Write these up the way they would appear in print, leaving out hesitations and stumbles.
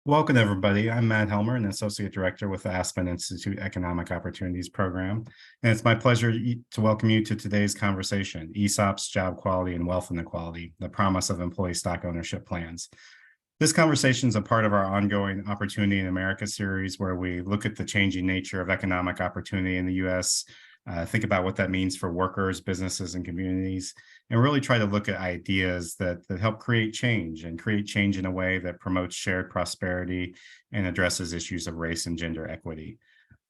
Welcome, everybody. I'm Matt Helmer, an Associate Director with the Aspen Institute Economic Opportunities Program. And it's my pleasure to welcome you to today's conversation, ESOPs, Job Quality, and Wealth Inequality, the Promise of Employee Stock Ownership Plans. This conversation is a part of our ongoing Opportunity in America series, where we look at the changing nature of economic opportunity in the U.S., think about what that means for workers, businesses, and communities, and really try to look at ideas that help create change and create change in a way that promotes shared prosperity and addresses issues of race and gender equity.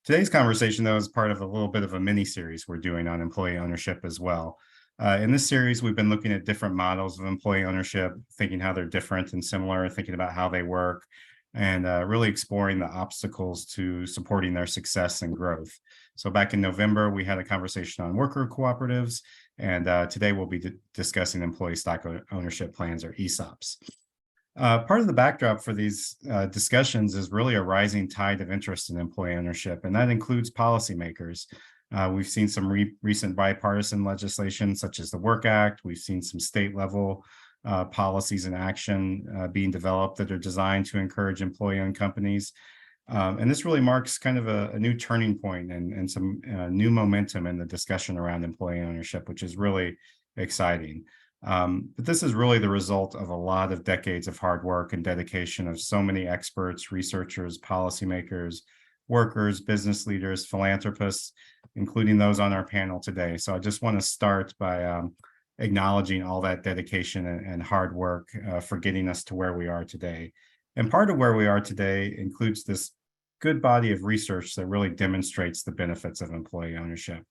Today's conversation, though, is part of a little bit of a mini series we're doing on employee ownership as well. In this series, we've been looking at different models of employee ownership, thinking how they're different and similar, thinking about how they work, and really exploring the obstacles to supporting their success and growth. So back in November, we had a conversation on worker cooperatives, and today we'll be discussing employee stock ownership plans, or ESOPs. Part of the backdrop for these discussions is really a rising tide of interest in employee ownership, and that includes policymakers. We've seen some recent bipartisan legislation, such as the Work Act. We've seen some state level policies and action being developed that are designed to encourage employee-owned companies. And this really marks kind of a new turning point and some new momentum in the discussion around employee ownership, which is really exciting. But this is really the result of a lot of decades of hard work and dedication of so many experts, researchers, policymakers, workers, business leaders, philanthropists, including those on our panel today. So I just want to start by acknowledging all that dedication and hard work for getting us to where we are today. And part of where we are today includes this good body of research that really demonstrates the benefits of employee ownership.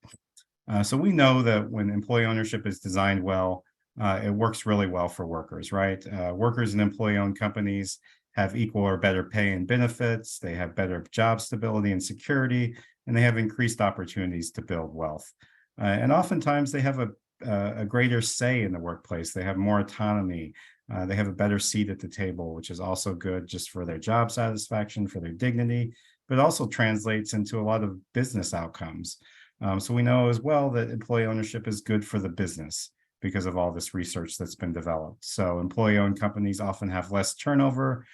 So we know that when employee ownership is designed well, it works really well for workers, right? Workers in employee-owned companies have equal or better pay and benefits, they have better job stability and security, and they have increased opportunities to build wealth. And oftentimes they have a greater say in the workplace. They have more autonomy. They have a better seat at the table, which is also good just for their job satisfaction, for their dignity, but also translates into a lot of business outcomes. So we know as well that employee ownership is good for the business because of all this research that's been developed. So employee-owned companies often have less turnover.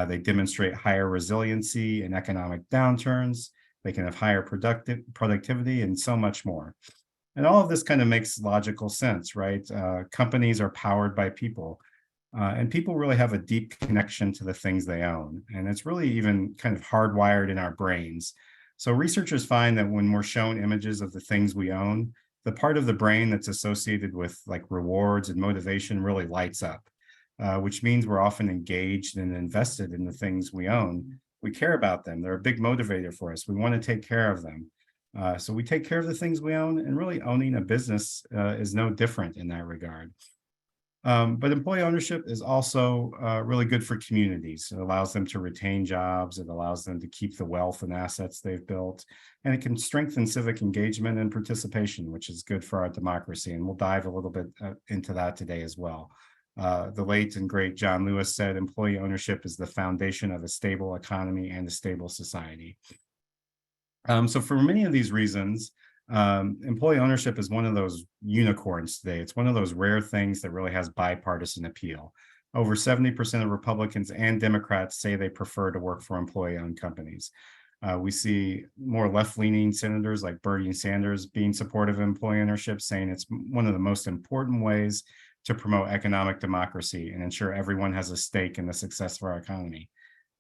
They demonstrate higher resiliency in economic downturns. They can have higher productivity and so much more. And all of this kind of makes logical sense, right? Companies are powered by people, and people really have a deep connection to the things they own. And it's really even kind of hardwired in our brains. So researchers find that when we're shown images of the things we own, the part of the brain that's associated with like rewards and motivation really lights up, which means we're often engaged and invested in the things we own. We care about them. They're a big motivator for us. We want to take care of them. So we take care of the things we own, and really owning a business is no different in that regard. But employee ownership is also really good for communities. It allows them to retain jobs. It allows them to keep the wealth and assets they've built. And it can strengthen civic engagement and participation, which is good for our democracy. And we'll dive a little bit into that today as well. The late and great John Lewis said, employee ownership is the foundation of a stable economy and a stable society. So for many of these reasons, employee ownership is one of those unicorns today. It's one of those rare things that really has bipartisan appeal. Over 70% of Republicans and Democrats say they prefer to work for employee-owned companies. We see more left-leaning senators like Bernie Sanders being supportive of employee ownership, saying it's one of the most important ways to promote economic democracy and ensure everyone has a stake in the success of our economy.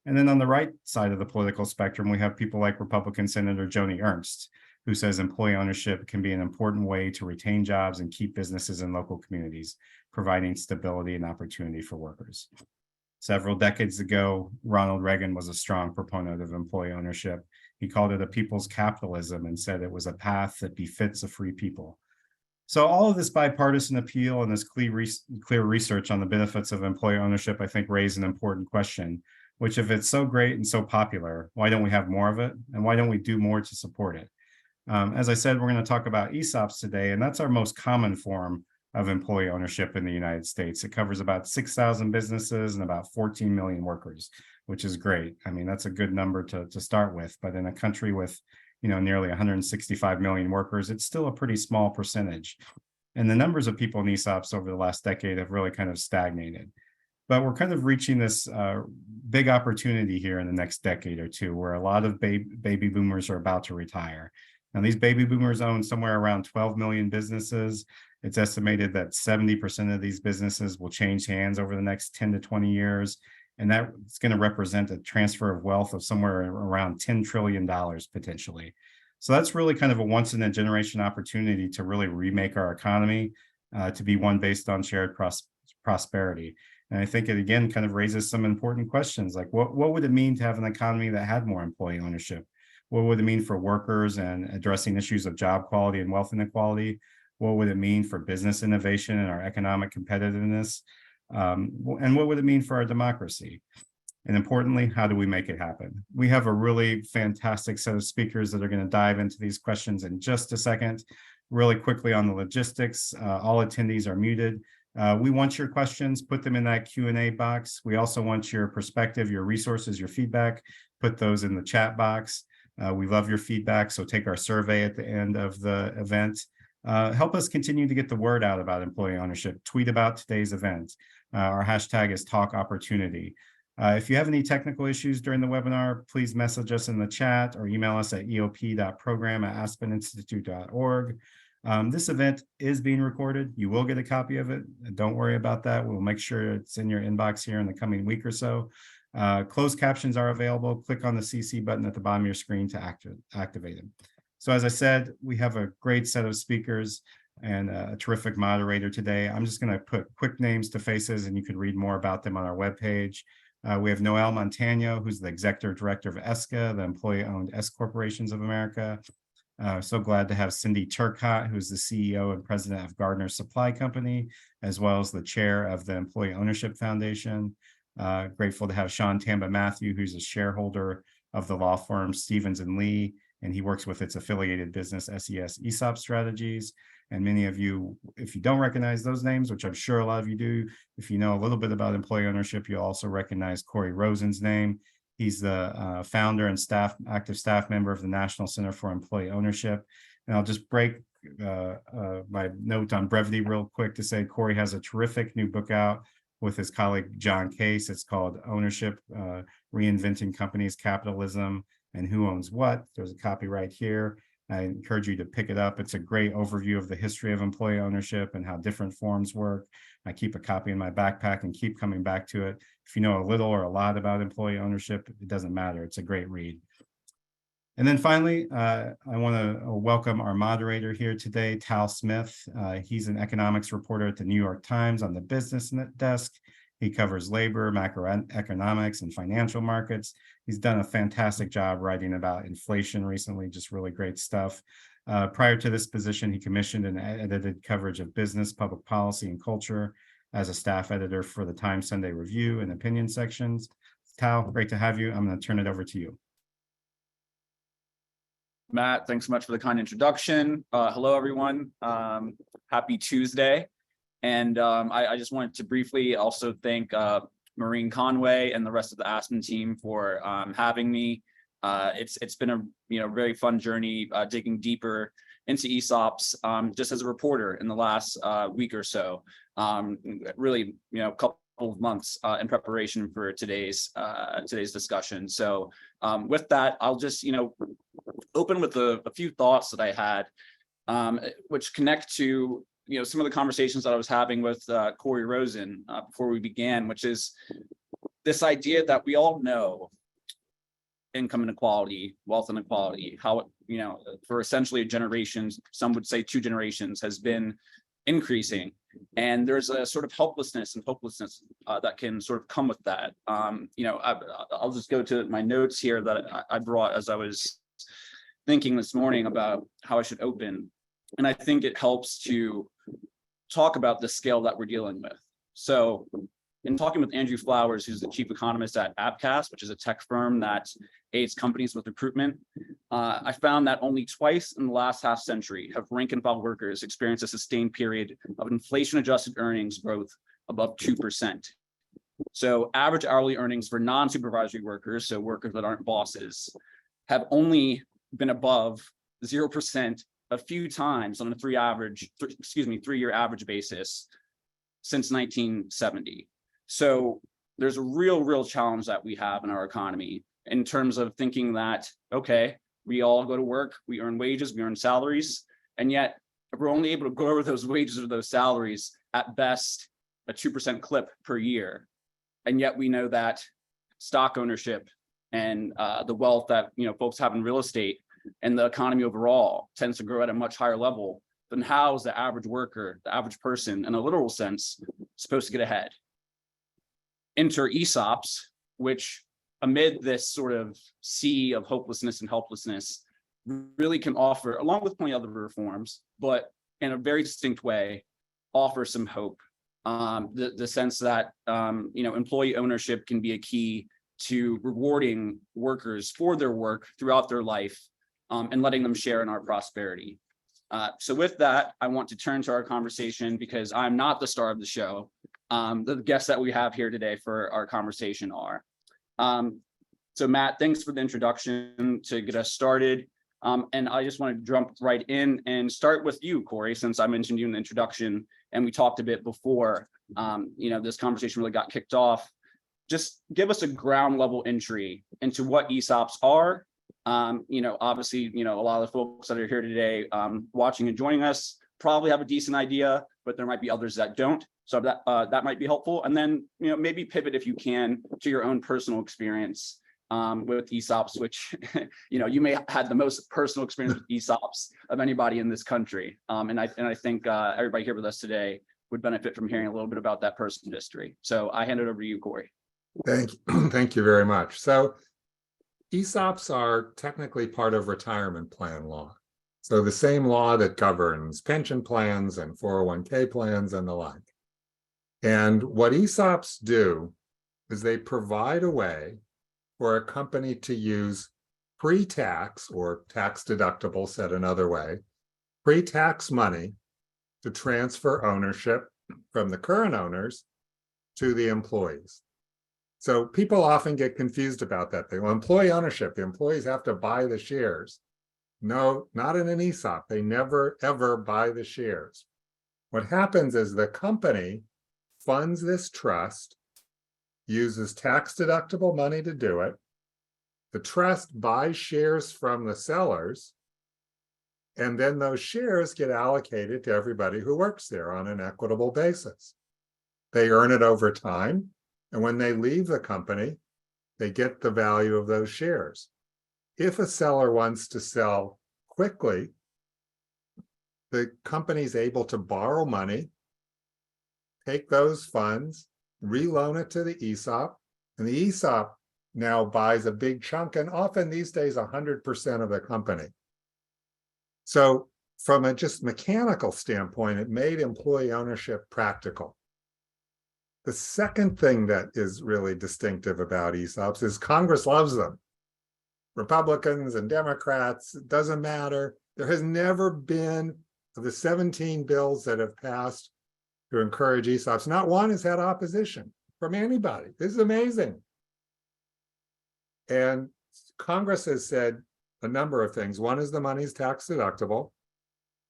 And then on the right side of the political spectrum, we have people like Republican Senator Joni Ernst, who says employee ownership can be an important way to retain jobs and keep businesses in local communities, providing stability and opportunity for workers. Several decades ago, Ronald Reagan was a strong proponent of employee ownership. He called it a people's capitalism and said it was a path that befits a free people. So all of this bipartisan appeal and this clear research on the benefits of employee ownership, I think, raise an important question, which if it's so great and so popular, why don't we have more of it? And why don't we do more to support it? As I said, we're going to talk about ESOPs today, and that's our most common form of employee ownership in the United States. It covers about 6,000 businesses and about 14 million workers, which is great. I mean, that's a good number to start with, but in a country with, nearly 165 million workers, it's still a pretty small percentage. And the numbers of people in ESOPs over the last decade have really kind of stagnated. But we're kind of reaching this big opportunity here in the next decade or two, where a lot of baby boomers are about to retire. Now, these baby boomers own somewhere around 12 million businesses. It's estimated that 70% of these businesses will change hands over the next 10 to 20 years. And that's going to represent a transfer of wealth of somewhere around $10 trillion potentially. So that's really kind of a once in a generation opportunity to really remake our economy to be one based on shared prosperity. And I think it again kind of raises some important questions like what would it mean to have an economy that had more employee ownership? What would it mean for workers and addressing issues of job quality and wealth inequality? What would it mean for business innovation and our economic competitiveness? And what would it mean for our democracy? And importantly, how do we make it happen? We have a really fantastic set of speakers that are going to dive into these questions in just a second. Really quickly on the logistics, all attendees are muted. We want your questions, put them in that Q&A box. We also want your perspective, your resources, your feedback, put those in the chat box. We love your feedback, so take our survey at the end of the event. Help us continue to get the word out about employee ownership. Tweet about today's event. Our hashtag is Talk Opportunity. If you have any technical issues during the webinar, please message us in the chat or email us at eop.program@aspeninstitute.org. This event is being recorded. You will get a copy of it. Don't worry about that. We'll make sure it's in your inbox here in the coming week or so. Closed captions are available. Click on the CC button at the bottom of your screen to activate them. So as I said, we have a great set of speakers and a terrific moderator today. I'm just going to put quick names to faces, and you can read more about them on our webpage. We have Noel Montano, who's the Executive Director of ESCA, the Employee-Owned S Corporations of America. So glad to have Cindy Turcotte, who's the CEO and President of Gardner Supply Company, as well as the Chair of the Employee Ownership Foundation. Grateful to have Sean Tamba Matthew, who's a shareholder of the law firm Stevens & Lee, and he works with its affiliated business, SES ESOP Strategies. And many of you, if you don't recognize those names, which I'm sure a lot of you do, if you know a little bit about employee ownership, you'll also recognize Corey Rosen's name. He's the founder and active staff member of the National Center for Employee Ownership. And I'll just break my note on brevity real quick to say Corey has a terrific new book out with his colleague John Case. It's called Ownership, Reinventing Companies, Capitalism, and Who Owns What. There's a copy right here. I encourage you to pick it up. It's a great overview of the history of employee ownership and how different forms work. I keep a copy in my backpack and keep coming back to it. If you know a little or a lot about employee ownership, it doesn't matter. It's a great read. And then finally, I want to welcome our moderator here today, Tal Smith. He's an economics reporter at the New York Times on the business desk. He covers labor, macroeconomics, and financial markets. He's done a fantastic job writing about inflation recently, just really great stuff. Prior to this position, he commissioned and edited coverage of business, public policy, and culture as a staff editor for the Times Sunday Review and opinion sections. Tal, great to have you. I'm going to turn it over to you. Matt, thanks so much for the kind introduction. Hello, everyone. Happy Tuesday. And I just wanted to briefly also thank Maureen Conway and the rest of the Aspen team for having me. It's been a very fun journey digging deeper into ESOPs just as a reporter in the last week or so. Really, a couple of months in preparation for today's discussion. So with that, I'll just open with a few thoughts that I had, which connect to some of the conversations that I was having with Corey Rosen before we began, which is this idea that we all know income inequality, wealth inequality, how for essentially generations, some would say 2 generations, has been increasing, and there's a sort of helplessness and hopelessness that can sort of come with that. I'll just go to my notes here that I brought as I was thinking this morning about how I should open, and I think it helps to talk about the scale that we're dealing with. So in talking with Andrew Flowers, who's the chief economist at Appcast, which is a tech firm that aids companies with recruitment, I found that only twice in the last half century have rank and file workers experienced a sustained period of inflation-adjusted earnings growth above 2%. So average hourly earnings for non-supervisory workers, so workers that aren't bosses, have only been above 0% a few times on a 3-year average basis since 1970. So there's a real challenge that we have in our economy in terms of thinking that, okay, we all go to work, we earn wages, we earn salaries, and yet if we're only able to grow those wages or those salaries at best a 2% clip per year. And yet we know that stock ownership and the wealth that folks have in real estate and the economy overall tends to grow at a much higher level. Then how is the average worker, the average person, in a literal sense, supposed to get ahead? Enter ESOPs, which amid this sort of sea of hopelessness and helplessness, really can offer, along with plenty of other reforms, but in a very distinct way, offer some hope. The sense that employee ownership can be a key to rewarding workers for their work throughout their life, and letting them share in our prosperity. So with that, I want to turn to our conversation because I'm not the star of the show. The guests that we have here today for our conversation are. So Matt, thanks for the introduction to get us started. And I just want to jump right in and start with you, Corey, since I mentioned you in the introduction and we talked a bit before, this conversation really got kicked off. Just give us a ground level entry into what ESOPs are. Obviously, a lot of the folks that are here today watching and joining us probably have a decent idea, but there might be others that don't. So that might be helpful. And then, maybe pivot if you can to your own personal experience with ESOPs, which, you may have had the most personal experience with ESOPs of anybody in this country. And I think everybody here with us today would benefit from hearing a little bit about that personal history. So I hand it over to you, Corey. Thank you very much. So ESOPs are technically part of retirement plan law. So the same law that governs pension plans and 401k plans and the like. And what ESOPs do is they provide a way for a company to use pre-tax or tax deductible, said another way, pre-tax money to transfer ownership from the current owners to the employees. So people often get confused about that thing. Well, employee ownership, the employees have to buy the shares. No, not in an ESOP. They never, ever buy the shares. What happens is the company funds this trust, uses tax-deductible money to do it. The trust buys shares from the sellers, and then those shares get allocated to everybody who works there on an equitable basis. They earn it over time, and when they leave the company, they get the value of those shares. If a seller wants to sell quickly, the company's able to borrow money, take those funds, reloan it to the ESOP, and the ESOP now buys a big chunk, and often these days 100% of the company. So from a just mechanical standpoint, it made employee ownership practical. The second thing that is really distinctive about ESOPs is Congress loves them. Republicans and Democrats, it doesn't matter. There has never been, of the 17 bills that have passed to encourage ESOPs, not one has had opposition from anybody. This is amazing. And Congress has said a number of things. One is the money's tax deductible.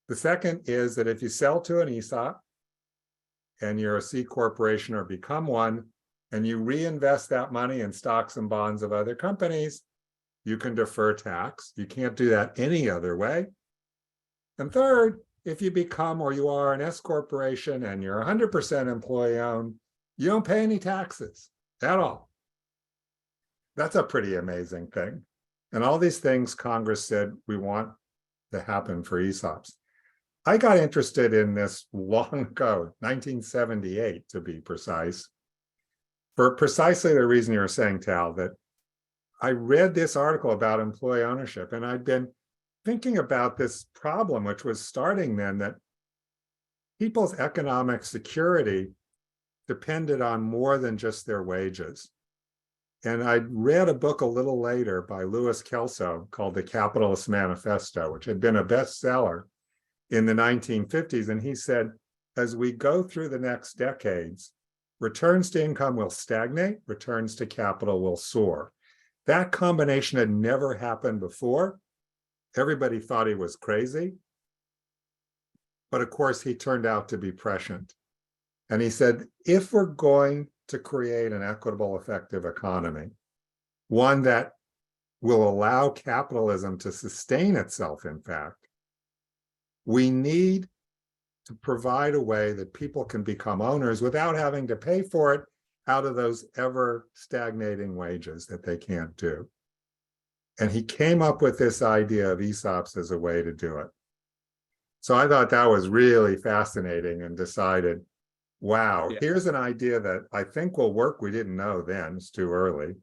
The second is that if you sell to an ESOP and you're a C corporation or become one, and you reinvest that money in stocks and bonds of other companies, you can defer tax. You can't do that any other way. And third, if you become or you are an S corporation and you're 100% employee owned, you don't pay any taxes at all. That's a pretty amazing thing. And all these things Congress said we want to happen for ESOPs. I got interested in this long ago, 1978 to be precise, for precisely the reason you were saying, Tal, that I read this article about employee ownership, and I'd been thinking about this problem, which was starting then, that people's economic security depended on more than just their wages. And I read a book a little later by Louis Kelso called The Capitalist Manifesto, which had been a bestseller in the 1950s. And he said, as we go through the next decades, returns to income will stagnate, returns to capital will soar. That combination had never happened before. Everybody thought he was crazy. But of course, he turned out to be prescient. And he said, if we're going to create an equitable, effective economy, one that will allow capitalism to sustain itself, in fact, we need to provide a way that people can become owners without having to pay for it out of those ever stagnating wages that they can't do. And he came up with this idea of ESOPs as a way to do it. So I thought that was really fascinating and decided, wow, here's an idea that I think will work. We didn't know then, it's too early.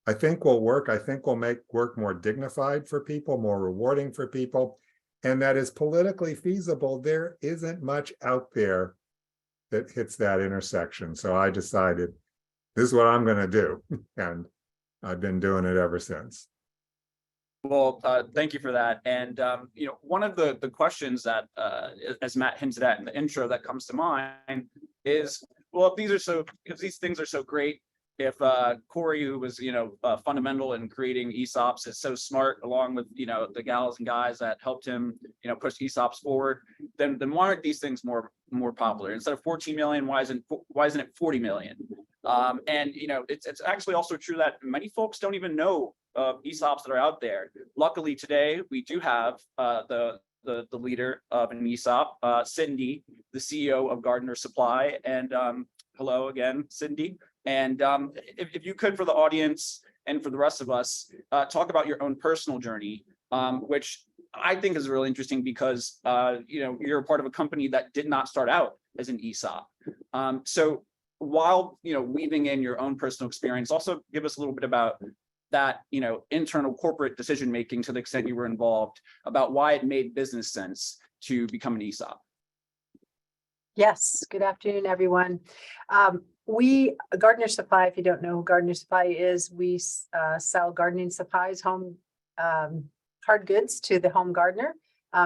I think will work. I think will make work more dignified for people, more rewarding for people, and that is politically feasible. There isn't much out there that hits that intersection. So I decided this is what I'm going to do. And I've been doing it ever since. Well, thank you for that. And, one of the questions that, as Matt hinted at in the intro, that comes to mind is, well, if these things are so great, if Corey, who was, fundamental in creating ESOPs, is so smart, along with, the gals and guys that helped him, push ESOPs forward, then why aren't these things more popular? Instead of 14 million, why isn't it 40 million? And it's actually also true that many folks don't even know ESOPs that are out there. Luckily today we do have the leader of an ESOP, Cindy, the CEO of Gardner Supply, and hello again, Cindy. And if you could, for the audience and for the rest of us, talk about your own personal journey, which I think is really interesting because you're a part of a company that did not start out as an ESOP. So while weaving in your own personal experience, also give us a little bit about that internal corporate decision making, to the extent you were involved, about why it made business sense to become an ESOP. Yes, good afternoon, everyone. Gardner Supply, if you don't know who Gardner Supply is, we sell gardening supplies, home hard goods to the home gardener.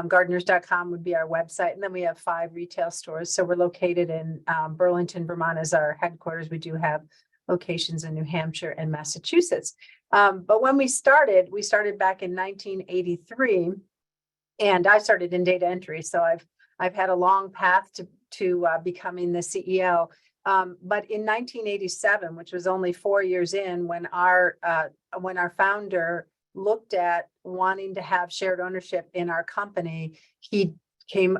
Gardeners.com would be our website. And then we have 5 retail stores. So we're located in Burlington, Vermont as our headquarters. We do have locations in New Hampshire and Massachusetts. But when we started back in 1983, and I started in data entry. So I've had a long path to becoming the CEO. But in 1987, which was only 4 years in, when our founder looked at wanting to have shared ownership in our company, he learned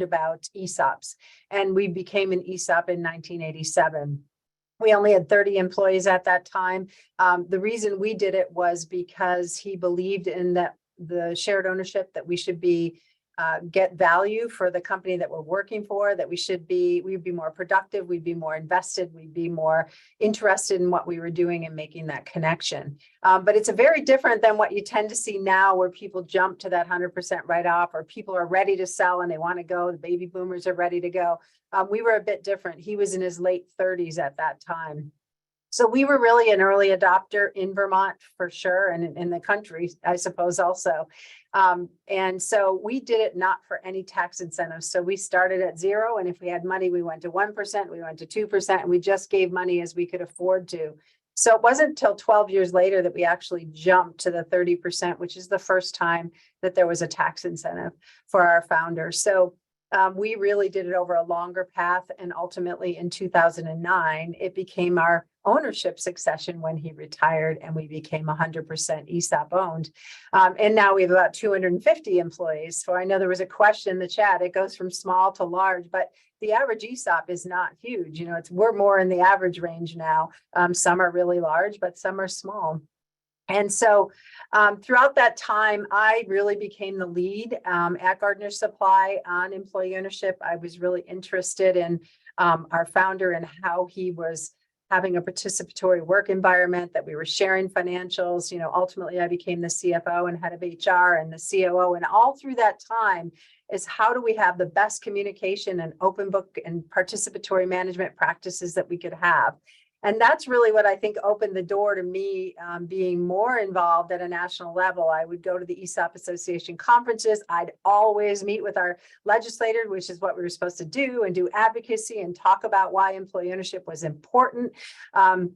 about ESOPs, and we became an ESOP in 1987. We only had 30 employees at that time. The reason we did it was because he believed in the shared ownership, that we should be get value for the company that we're working for, that we'd be more productive, we'd be more invested, we'd be more interested in what we were doing and making that connection. But it's a very different than what you tend to see now, where people jump to that 100% write-off, or people are ready to sell and they want to go, the baby boomers are ready to go. We were a bit different. He was in his late 30s at that time. So we were really an early adopter in Vermont for sure, and in the country, I suppose, also. And so we did it not for any tax incentives. So we started at 0. And if we had money, we went to 1%, we went to 2%, and we just gave money as we could afford to. So it wasn't until 12 years later that we actually jumped to the 30%, which is the first time that there was a tax incentive for our founders. So we really did it over a longer path. And ultimately in 2009, it became our ownership succession when he retired, and we became 100% ESOP owned. And now we have about 250 employees. So I know there was a question in the chat. It goes from small to large, but the average ESOP is not huge. We're more in the average range now. Some are really large, but some are small. And so throughout that time, I really became the lead at Gardner Supply on employee ownership. I was really interested in our founder and how he was having a participatory work environment, that we were sharing financials. Ultimately, I became the CFO and head of HR and the COO. And all through that time is, how do we have the best communication and open book and participatory management practices that we could have? And that's really what I think opened the door to me being more involved at a national level. I would go to the ESOP Association conferences. I'd always meet with our legislators, which is what we were supposed to do, and do advocacy and talk about why employee ownership was important. And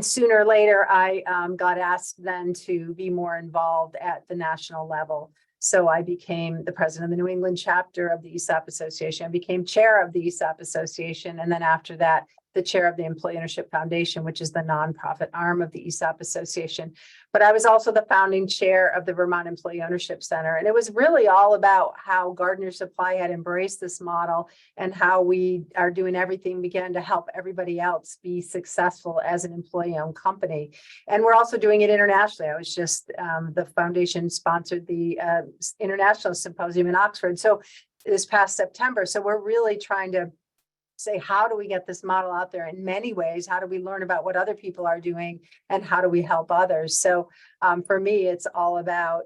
sooner or later, I got asked then to be more involved at the national level. So I became the president of the New England chapter of the ESOP Association. I became chair of the ESOP Association. And then after that, the chair of the Employee Ownership Foundation, which is the nonprofit arm of the ESOP Association. But I was also the founding chair of the Vermont Employee Ownership Center. And it was really all about how Gardner Supply had embraced this model and how we are doing everything we can to help everybody else be successful as an employee-owned company. And we're also doing it internationally. I was just, the foundation sponsored the International Symposium in Oxford. So this past September. So we're really trying to say, how do we get this model out there in many ways? How do we learn about what other people are doing and how do we help others? So for me, it's all about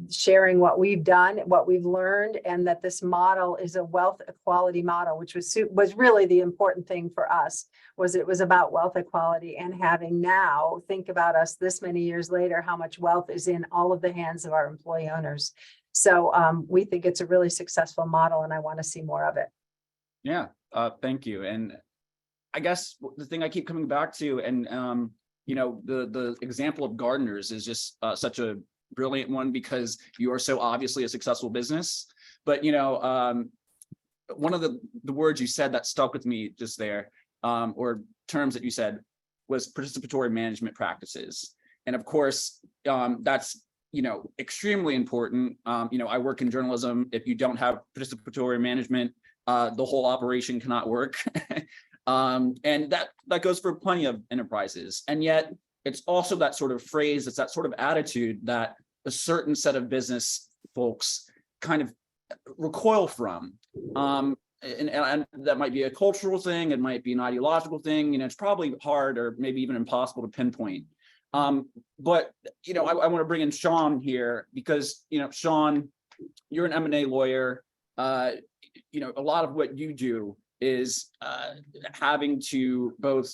sharing what we've done, what we've learned, and that this model is a wealth equality model, which was really the important thing for us, was it was about wealth equality and having now, think about us this many years later, how much wealth is in all of the hands of our employee owners. So we think it's a really successful model and I want to see more of it. Yeah, thank you. And I guess the thing I keep coming back to, and you know, the example of Gardner's is just such a brilliant one because you are so obviously a successful business. But you know, one of the words you said that stuck with me just there, or terms that you said, was participatory management practices. And of course, that's, you know, extremely important. You know, I work in journalism. If you don't have participatory management, the whole operation cannot work. And that goes for plenty of enterprises. And yet it's also that sort of phrase, it's that sort of attitude that a certain set of business folks kind of recoil from. And that might be a cultural thing, it might be an ideological thing, you know, it's probably hard or maybe even impossible to pinpoint. But, you know, I want to bring in Sean here because, you know, Sean, you're an M&A lawyer. You know, a lot of what you do is having to both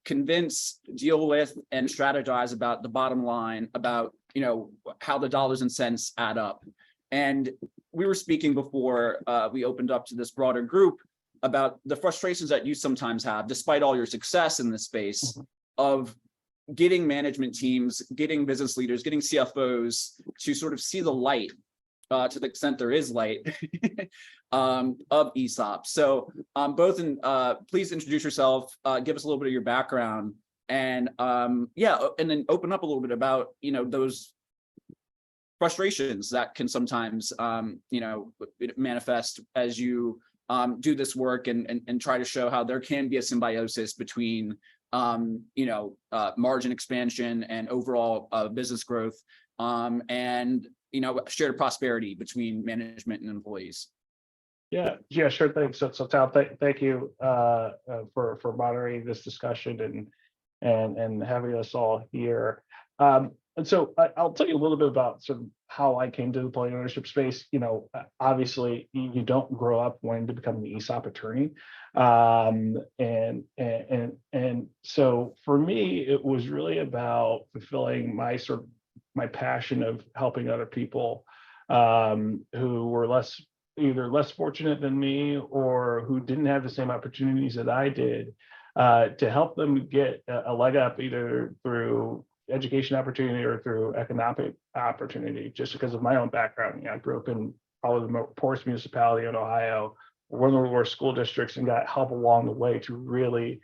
convince, deal with, and strategize about the bottom line, about, you know, how the dollars and cents add up. And we were speaking before we opened up to this broader group about the frustrations that you sometimes have, despite all your success in this space, of getting management teams, getting business leaders, getting CFOs to sort of see the light, to the extent there is light, of ESOP. So both in, please introduce yourself, give us a little bit of your background, and yeah, and then open up a little bit about, you know, those frustrations that can sometimes, you know, manifest as you do this work and try to show how there can be a symbiosis between, you know, margin expansion and overall business growth, and, you know, shared prosperity between management and employees. Yeah, sure thing. So Tal, thank you for moderating this discussion and having us all here. And so I'll tell you a little bit about sort of how I came to the employee ownership space. You know, obviously you don't grow up wanting to become an ESOP attorney. And so for me, it was really about fulfilling my passion of helping other people who were either less fortunate than me or who didn't have the same opportunities that I did, to help them get a leg up either through education opportunity or through economic opportunity. Just because of my own background, you know, I grew up in probably the poorest municipality in Ohio, one of the worst school districts, and got help along the way to really,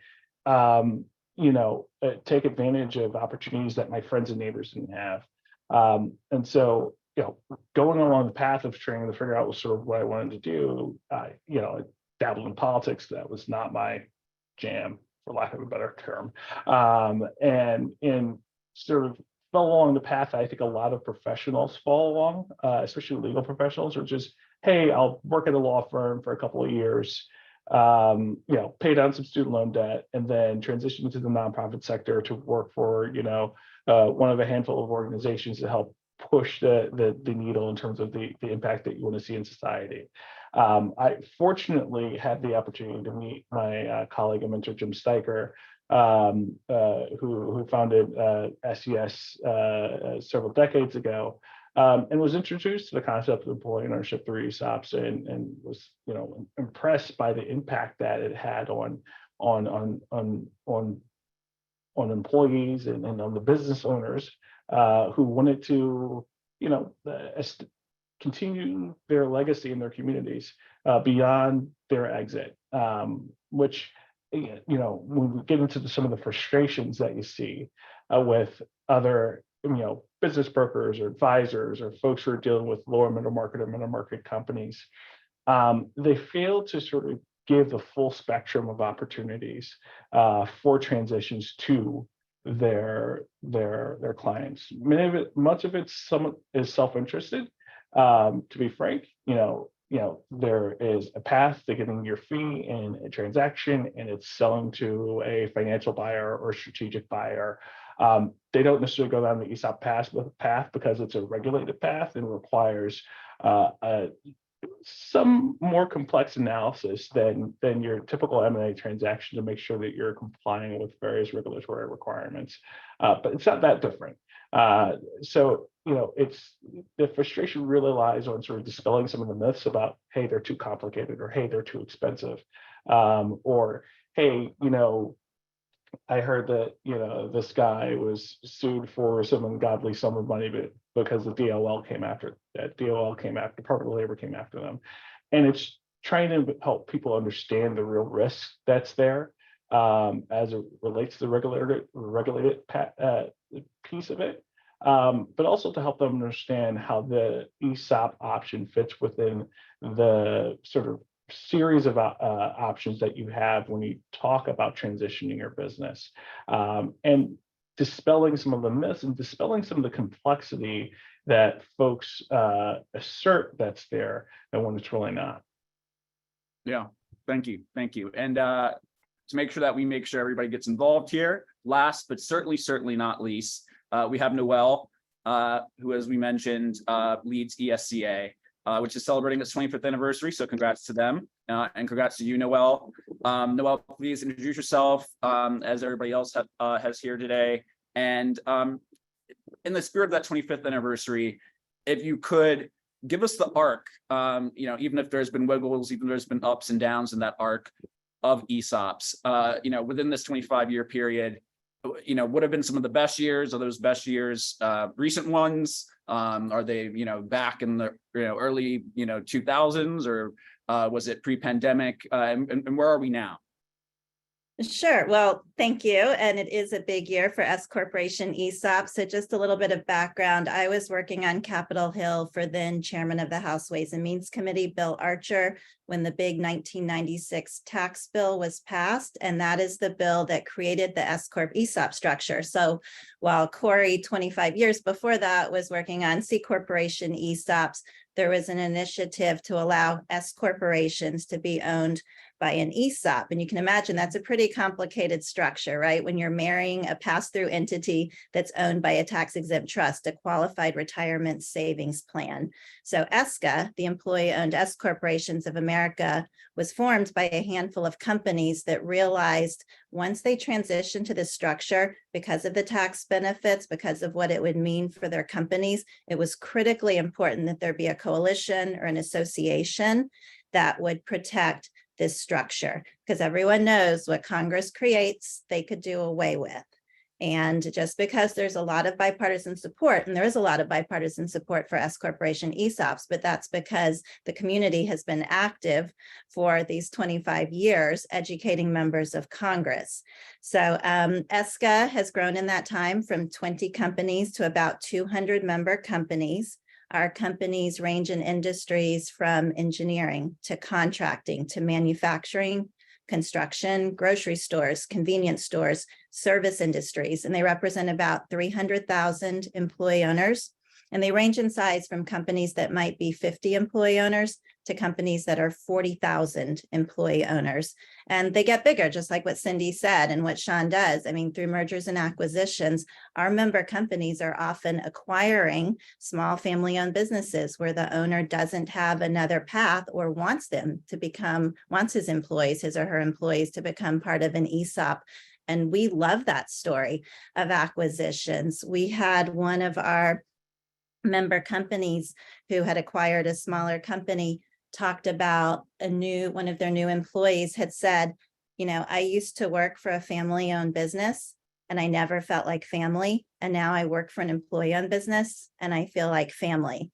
you know, take advantage of opportunities that my friends and neighbors didn't have. And so, you know, going along the path of trying to figure out sort of what I wanted to do, you know, I dabbled in politics. That was not my jam, for lack of a better term. And sort of fell along the path I think a lot of professionals fall along, especially legal professionals, which is, hey, I'll work at a law firm for a couple of years, you know, pay down some student loan debt, and then transition into the nonprofit sector to work for, you know, one of a handful of organizations to help push the needle in terms of the impact that you want to see in society. I fortunately had the opportunity to meet my colleague and mentor, Jim Steicher, who founded SES several decades ago, and was introduced to the concept of employee ownership through ESOPs, and was, you know, impressed by the impact that it had on employees and on the business owners who wanted to, you know, continue their legacy in their communities beyond their exit, which, when we get into some of the frustrations that you see with other, business brokers or advisors or folks who are dealing with lower middle market or middle market companies, they fail to sort of give the full spectrum of opportunities for transitions to their clients. Much of it is self-interested. To be frank, there is a path to getting your fee in a transaction, and it's selling to a financial buyer or strategic buyer. They don't necessarily go down the ESOP path because it's a regulated path and requires some more complex analysis than your typical M&A transaction to make sure that you're complying with various regulatory requirements. But it's not that different. So, it's the frustration really lies on sort of dispelling some of the myths about, hey, they're too complicated, or hey, they're too expensive, or hey, I heard that this guy was sued for some ungodly sum of money, but because the Department of Labor came after them, and it's trying to help people understand the real risk that's there as it relates to the regulated piece of it, but also to help them understand how the ESOP option fits within the sort of series of options that you have when you talk about transitioning your business, and dispelling some of the myths and dispelling some of the complexity that folks assert that's there, and when it's really not. Yeah, thank you. And to make sure that we make sure everybody gets involved here, last but certainly not least, we have Noel, who, as we mentioned, leads ESCA, which is celebrating its 25th anniversary. So congrats to them, and congrats to you, Noel. Noel, please introduce yourself, as everybody else has here today. And in the spirit of that 25th anniversary, if you could give us the arc, even if there's been wiggles, even if there's been ups and downs in that arc of ESOPs, within this 25-year period, what have been some of the best years? Are those best years recent ones? Are they, back in the early 2000s, or was it pre-pandemic? And where are we now? Sure. Well, thank you. And it is a big year for S Corporation ESOP. So just a little bit of background. I was working on Capitol Hill for then Chairman of the House Ways and Means Committee, Bill Archer, when the big 1996 tax bill was passed. And that is the bill that created the S Corp ESOP structure. So while Corey, 25 years before that, was working on C Corporation ESOPs, there was an initiative to allow S corporations to be owned by an ESOP. And you can imagine that's a pretty complicated structure, right? When you're marrying a pass-through entity that's owned by a tax-exempt trust, a qualified retirement savings plan. So ESCA, the Employee-Owned S Corporations of America, was formed by a handful of companies that realized once they transitioned to this structure, because of the tax benefits, because of what it would mean for their companies, it was critically important that there be a coalition or an association that would protect this structure, because everyone knows what Congress creates, they could do away with. And just because there's a lot of bipartisan support, and there is a lot of bipartisan support for S Corporation ESOPs, but that's because the community has been active for these 25 years, educating members of Congress. So ESCA has grown in that time from 20 companies to about 200 member companies. Our companies range in industries from engineering to contracting to manufacturing, construction, grocery stores, convenience stores, service industries, and they represent about 300,000 employee owners. And they range in size from companies that might be 50 employee owners to companies that are 40,000 employee owners. And they get bigger, just like what Cindy said and what Sean does. I mean, through mergers and acquisitions, our member companies are often acquiring small family-owned businesses where the owner doesn't have another path or wants his employees, his or her employees, to become part of an ESOP. And we love that story of acquisitions. We had one of our member companies who had acquired a smaller company talked about one of their new employees had said, I used to work for a family-owned business and I never felt like family. And now I work for an employee-owned business and I feel like family.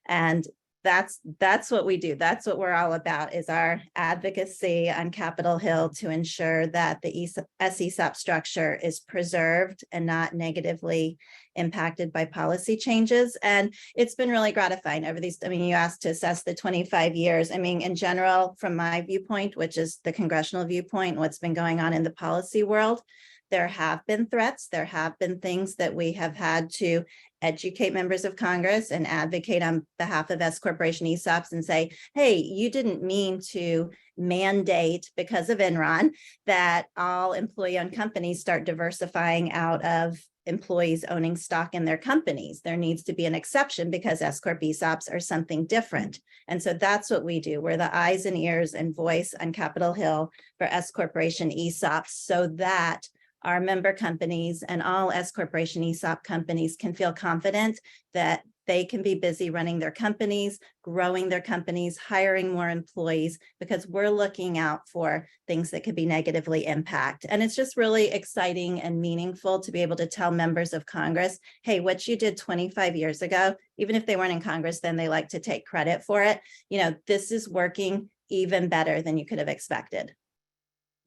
And that's what we do. That's what we're all about, is our advocacy on Capitol Hill to ensure that the ESOP structure is preserved and not negatively impacted by policy changes. And it's been really gratifying over these, I mean, you asked to assess the 25 years. I mean, in general, from my viewpoint, which is the congressional viewpoint, what's been going on in the policy world, there have been threats. There have been things that we have had to educate members of Congress and advocate on behalf of S Corporation ESOPs and say, hey, you didn't mean to mandate, because of Enron, that all employee-owned companies start diversifying out of employees owning stock in their companies. There needs to be an exception because S Corp ESOPs are something different. And so that's what we do. We're the eyes and ears and voice on Capitol Hill for S Corporation ESOPs, so that our member companies and all S Corporation ESOP companies can feel confident that they can be busy running their companies, growing their companies, hiring more employees, because we're looking out for things that could be negatively impact. And it's just really exciting and meaningful to be able to tell members of Congress, hey, what you did 25 years ago, even if they weren't in Congress, then they like to take credit for it. You know, this is working even better than you could have expected.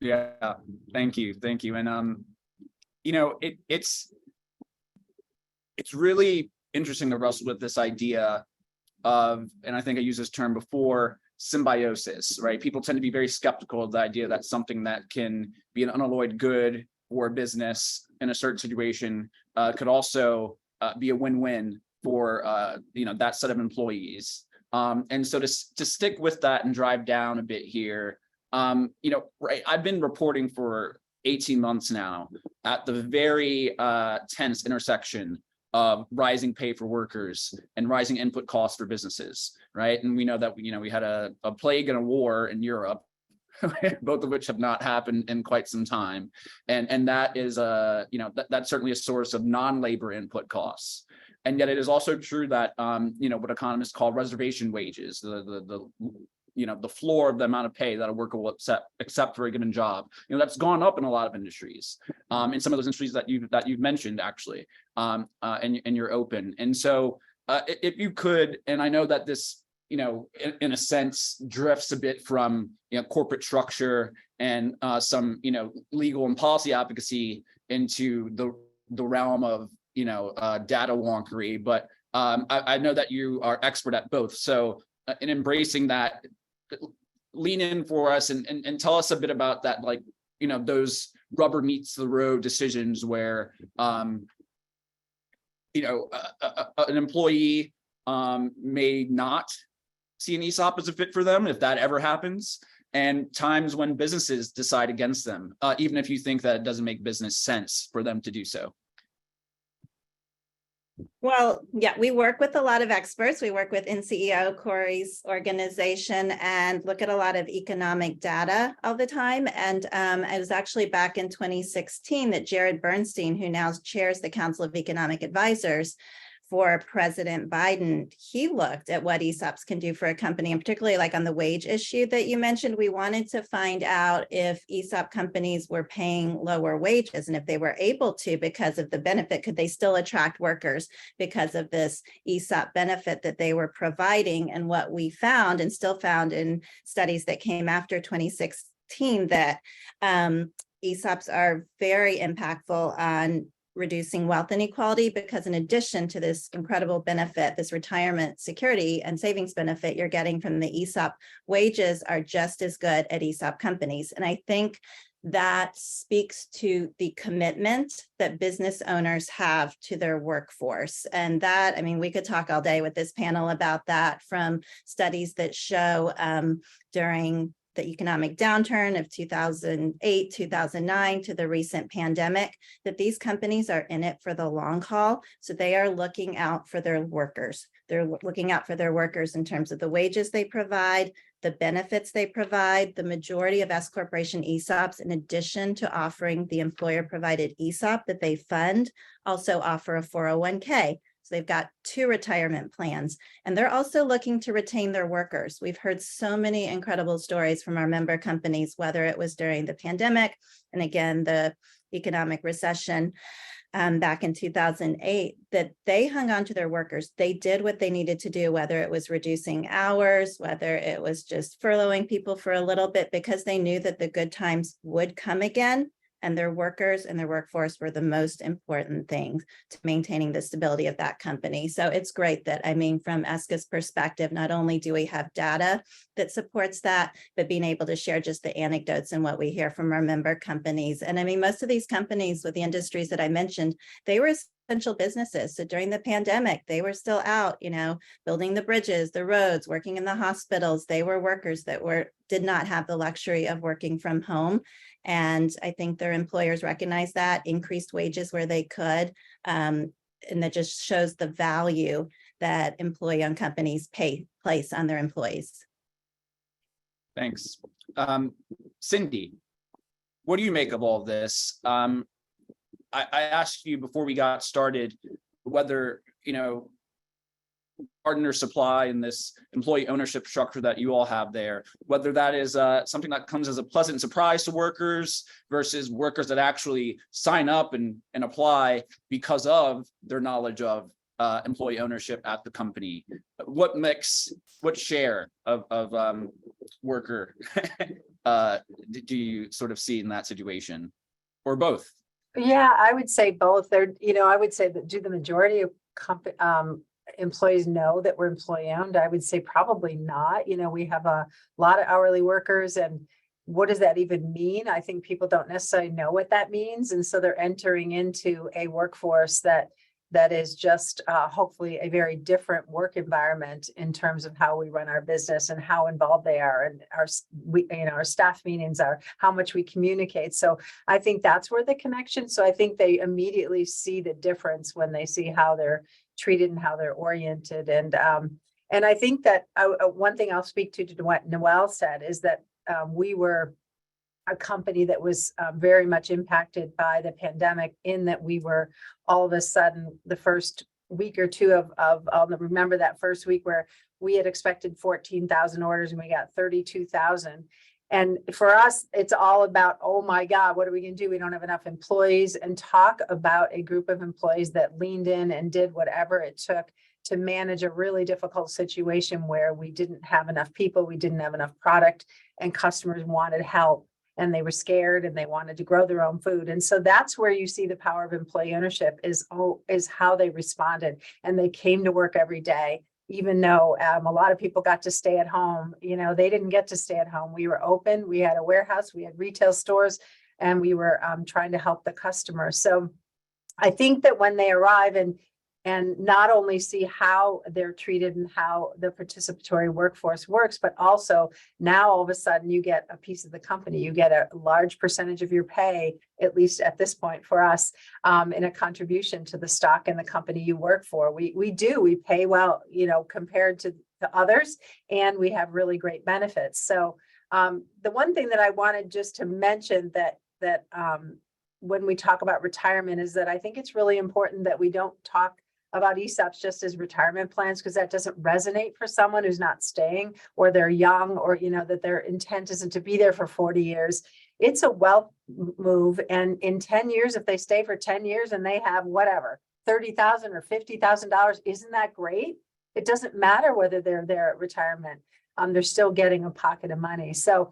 Yeah, thank you. And you know, it's really interesting to wrestle with this idea of, and I think I used this term before, symbiosis, right? People tend to be very skeptical of the idea that something that can be an unalloyed good for a business in a certain situation could also be a win-win for you know, that set of employees. And so to stick with that and drive down a bit here, you know, right, I've been reporting for 18 months now at the very tense intersection of rising pay for workers and rising input costs for businesses, right? And we know that, you know, we had a plague and a war in Europe, both of which have not happened in quite some time. And that is, you know, that's certainly a source of non-labor input costs. And yet it is also true that, you know, what economists call reservation wages, the you know, the floor of the amount of pay that a worker will accept for a given job, you know, that's gone up in a lot of industries, in some of those industries that you've mentioned, actually, and you're open. And so if you could, and I know that this, you know, in a sense drifts a bit from, you know, corporate structure and some, you know, legal and policy advocacy into the realm of, you know, data wonkery, but I know that you are expert at both. So in embracing that, lean in for us and tell us a bit about that, like, you know, those rubber meets the road decisions where, you know, an employee may not see an ESOP as a fit for them, if that ever happens, and times when businesses decide against them, even if you think that it doesn't make business sense for them to do so. Well, yeah, we work with a lot of experts. We work with NCEO, Corey's organization, and look at a lot of economic data all the time. And it was actually back in 2016 that Jared Bernstein, who now chairs the Council of Economic Advisors for President Biden, he looked at what ESOPs can do for a company, and particularly like on the wage issue that you mentioned. We wanted to find out if ESOP companies were paying lower wages, and if they were able to because of the benefit, could they still attract workers because of this ESOP benefit that they were providing? And what we found, and still found in studies that came after 2016, that ESOPs are very impactful on reducing wealth inequality, because in addition to this incredible benefit, this retirement security and savings benefit you're getting from the ESOP, wages are just as good at ESOP companies. And I think that speaks to the commitment that business owners have to their workforce. And that, I mean, we could talk all day with this panel about that, from studies that show during the economic downturn of 2008, 2009 to the recent pandemic, that these companies are in it for the long haul. So they are looking out for their workers. They're looking out for their workers in terms of the wages they provide, the benefits they provide. The majority of S Corporation ESOPs, in addition to offering the employer provided ESOP that they fund, also offer a 401k. So they've got 2 retirement plans, and they're also looking to retain their workers. We've heard so many incredible stories from our member companies, whether it was during the pandemic and again, the economic recession, back in 2008, that they hung on to their workers. They did what they needed to do, whether it was reducing hours, whether it was just furloughing people for a little bit, because they knew that the good times would come again. And their workers and their workforce were the most important things to maintaining the stability of that company. So it's great that, I mean, from ESCA's perspective, not only do we have data that supports that, but being able to share just the anecdotes and what we hear from our member companies. And I mean, most of these companies with the industries that I mentioned, they were essential businesses. So during the pandemic, they were still out, building the bridges, the roads, working in the hospitals. They were workers that did not have the luxury of working from home. And I think their employers recognized that, increased wages where they could. And that just shows the value that employee-owned companies place on their employees. Thanks. Cindy, what do you make of all of this? I asked you before we got started whether, partner supply and this employee ownership structure that you all have there, whether that is something that comes as a pleasant surprise to workers versus workers that actually sign up and apply because of their knowledge of employee ownership at the company. What share of worker do you sort of see in that situation, or both? Yeah, I would say both. I would say that do the majority of employees know that we're employee owned? I would say probably not. We have a lot of hourly workers, and what does that even mean? I think people don't necessarily know what that means. And so they're entering into a workforce that is just hopefully a very different work environment in terms of how we run our business and how involved they are, and our staff meetings are, how much we communicate. So I think that's where the connection. So I think they immediately see the difference when they see how they're treated and how they're oriented. And I think that one thing I'll speak to what Noelle said is that we were a company that was very much impacted by the pandemic, in that we were all of a sudden the first week or two of I'll remember that first week where we had expected 14,000 orders and we got 32,000. And for us, it's all about, oh my God, what are we going to do? We don't have enough employees. And talk about a group of employees that leaned in and did whatever it took to manage a really difficult situation where we didn't have enough people, we didn't have enough product, and customers wanted help. And they were scared and they wanted to grow their own food. And so that's where you see the power of employee ownership is how they responded. And they came to work every day, even though a lot of people got to stay at home. They didn't get to stay at home. We were open, we had a warehouse, we had retail stores, and we were trying to help the customer. So I think that when they arrive and not only see how they're treated and how the participatory workforce works, but also now all of a sudden you get a piece of the company, you get a large percentage of your pay, at least at this point for us, in a contribution to the stock in the company you work for. We pay well, compared to others, and we have really great benefits. So the one thing that I wanted just to mention that when we talk about retirement is that I think it's really important that we don't talk about ESOPs just as retirement plans, because that doesn't resonate for someone who's not staying, or they're young, or that their intent isn't to be there for 40 years. It's a wealth move, and in 10 years, if they stay for 10 years and they have whatever $30,000 or $50,000, isn't that great? It doesn't matter whether they're there at retirement. They're still getting a pocket of money. So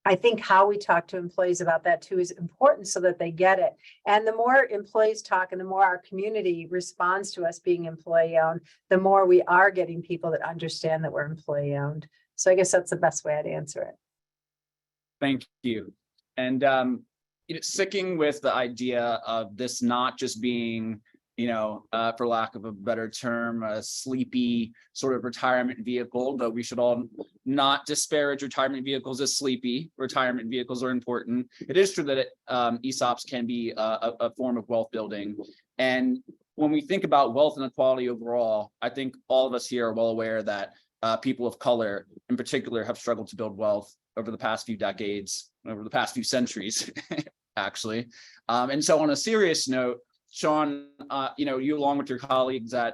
I think how we talk to employees about that too is important, so that they get it. And the more employees talk and the more our community responds to us being employee owned, the more we are getting people that understand that we're employee owned. So I guess that's the best way I'd answer it. Thank you. And sticking with the idea of this not just being, for lack of a better term, a sleepy sort of retirement vehicle, though we should all not disparage retirement vehicles as sleepy. Retirement vehicles are important. It is true that ESOPs can be a form of wealth building. And when we think about wealth inequality overall, I think all of us here are well aware that people of color in particular have struggled to build wealth over the past few decades, over the past few centuries, actually. And so on a serious note, Sean, you along with your colleagues at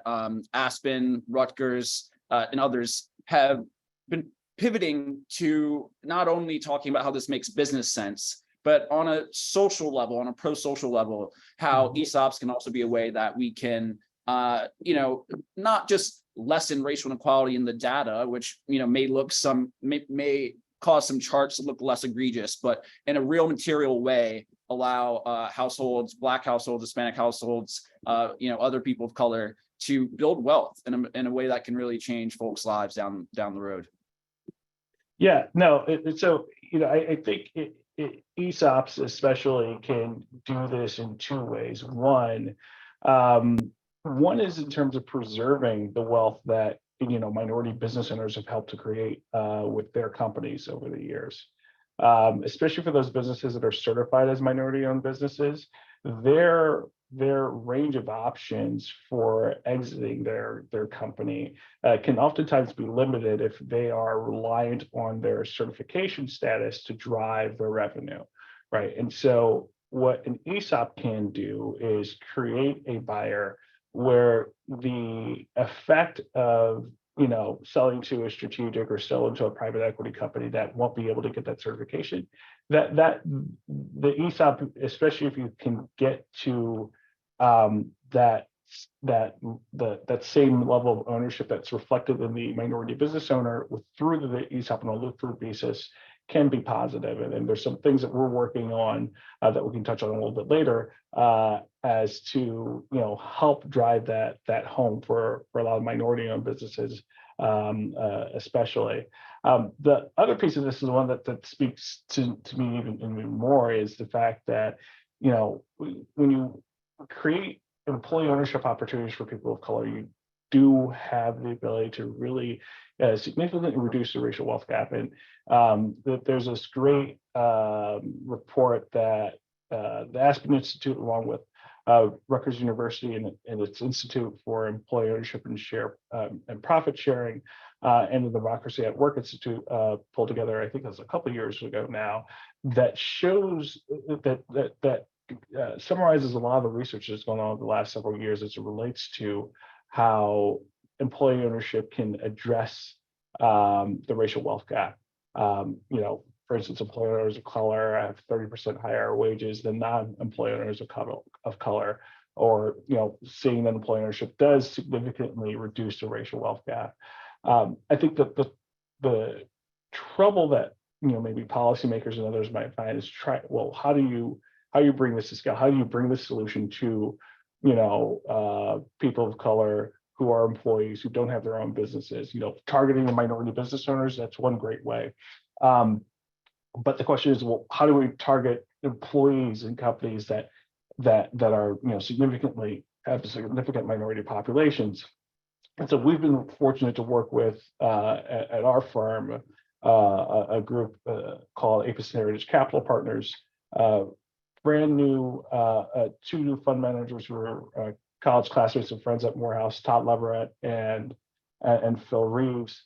Aspen, Rutgers, and others have been pivoting to not only talking about how this makes business sense, but on a social level, on a pro-social level, how ESOPs can also be a way that we can, not just lessen racial inequality in the data, which, may cause some charts to look less egregious, but in a real material way, allow households, Black households, Hispanic households, other people of color to build wealth in a way that can really change folks' lives down the road. Yeah, no, I think ESOPs especially can do this in two ways. One is in terms of preserving the wealth that minority business owners have helped to create with their companies over the years, especially for those businesses that are certified as minority-owned businesses. Their range of options for exiting their company can oftentimes be limited if they are reliant on their certification status to drive their revenue, right? And so what an ESOP can do is create a buyer where the effect of selling to a strategic or selling to a private equity company that won't be able to get that certification, that the ESOP, especially if you can get to that same level of ownership that's reflected in the minority business owner through the ESOP on a look-through basis, can be positive. And there's some things that we're working on that we can touch on a little bit later as to help drive that home for a lot of minority-owned businesses, especially. The other piece of this is the one that speaks to me even more, is the fact that when you create employee ownership opportunities for people of color, you do have the ability to really significantly reduce the racial wealth gap. And there's this great report that the Aspen Institute, along with Rutgers University and its Institute for Employee Ownership and Profit Sharing, and the Democracy at Work Institute pulled together, I think it was a couple of years ago now, that shows that summarizes a lot of the research that's gone on over the last several years as it relates to how employee ownership can address the racial wealth gap. For instance, employee owners of color have 30% higher wages than non-employee owners of color, or seeing that employee ownership does significantly reduce the racial wealth gap. I think that the trouble that maybe policymakers and others might find is how do you bring this to scale? How do you bring this solution to people of color who are employees who don't have their own businesses? Targeting the minority business owners, that's one great way. But the question is, how do we target employees in companies that are have significant minority populations? And so we've been fortunate to work with at our firm a group called Apis Heritage Capital Partners. Brand new, two new fund managers who are college classmates and friends at Morehouse, Todd Leverett and Phil Reeves,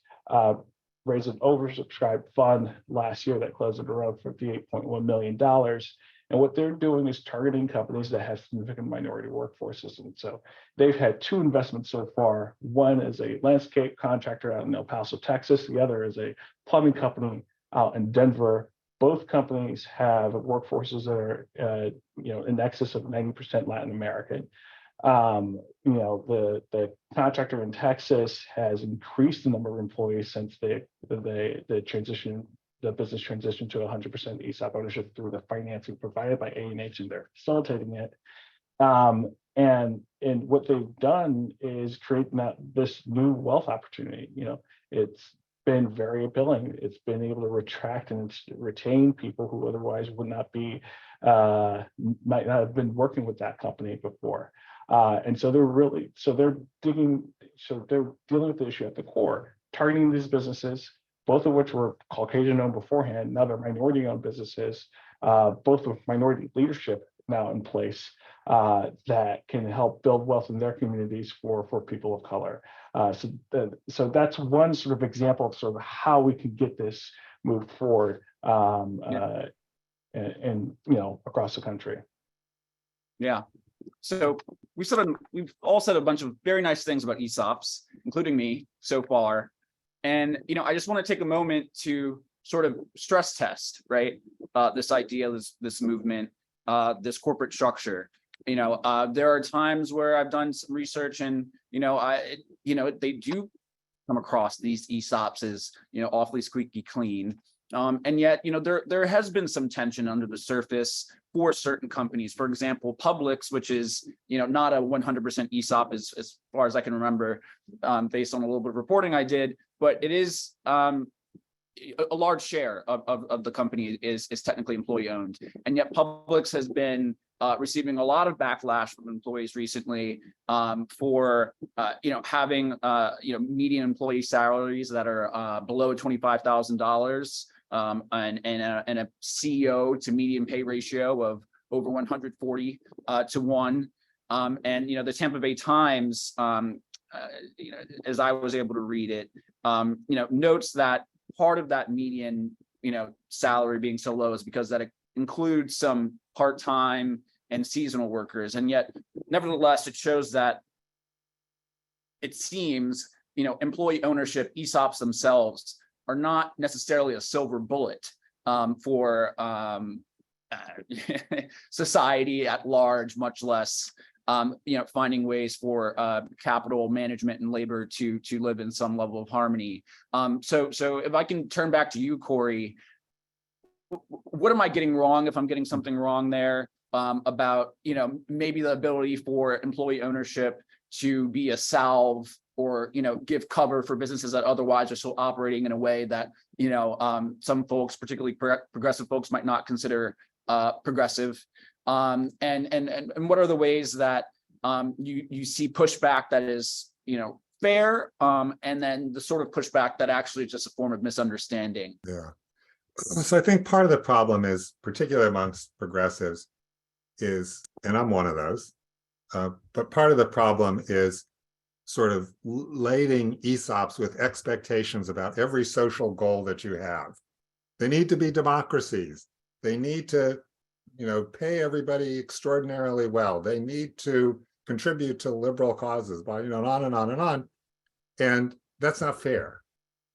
raised an oversubscribed fund last year that closed at around $58.1 million. And what they're doing is targeting companies that have significant minority workforces. And so they've had two investments so far. One is a landscape contractor out in El Paso, Texas. The other is a plumbing company out in Denver. Both companies have workforces that are, in excess of 90% Latin American. The contractor in Texas has increased the number of employees since the business transitioned to 100% ESOP ownership through the financing provided by A&H, and they're facilitating it. And what they've done is create this new wealth opportunity. It's been very appealing. It's been able to attract and retain people who otherwise would not be, might not have been working with that company before. And so they're dealing with the issue at the core, targeting these businesses, both of which were Caucasian owned beforehand, now they're minority owned businesses, both with minority leadership now in place that can help build wealth in their communities for people of color. So that's one sort of example of sort of how we can get this moved forward and across the country. Yeah. So we've all said a bunch of very nice things about ESOPs, including me so far. And I just want to take a moment to sort of stress test, right? This idea, this movement, this corporate structure. There are times where I've done some research and, they do come across these ESOPs as, awfully squeaky clean. And yet, there has been some tension under the surface for certain companies. For example, Publix, which is, not a 100% ESOP as far as I can remember, based on a little bit of reporting I did, but it is a large share of the company is technically employee owned. And yet Publix has been receiving a lot of backlash from employees recently for having median employee salaries that are below $25,000 and a CEO to median pay ratio of over 140 to 1. And the Tampa Bay Times, as I was able to read it, notes that part of that median salary being so low is because that it includes some part-time and seasonal workers. And yet, nevertheless, it shows that it seems, employee ownership, ESOPs themselves are not necessarily a silver bullet for society at large, much less, finding ways for capital management and labor to live in some level of harmony. So if I can turn back to you, Corey, what am I getting wrong if I'm getting something wrong there about, maybe the ability for employee ownership to be a salve or, give cover for businesses that otherwise are still operating in a way that, some folks, particularly progressive folks, might not consider progressive. And what are the ways that you see pushback that is, fair, and then the sort of pushback that actually is just a form of misunderstanding? Yeah. So I think part of the problem is, particularly amongst progressives, is, and I'm one of those, but part of the problem is sort of lading ESOPs with expectations about every social goal that you have. They need to be democracies. They need to, pay everybody extraordinarily well. They need to contribute to liberal causes, by, on and on and on. And that's not fair.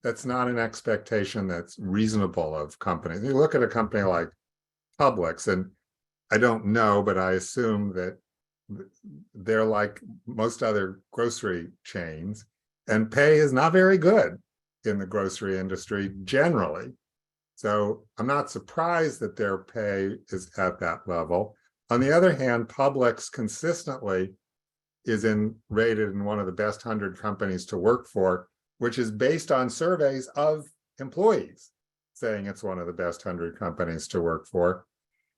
That's not an expectation that's reasonable of companies. You look at a company like Publix, and I don't know, but I assume that they're like most other grocery chains, and pay is not very good in the grocery industry generally. So I'm not surprised that their pay is at that level. On the other hand, Publix consistently is rated in one of the best 100 companies to work for, which is based on surveys of employees saying it's one of the best 100 companies to work for.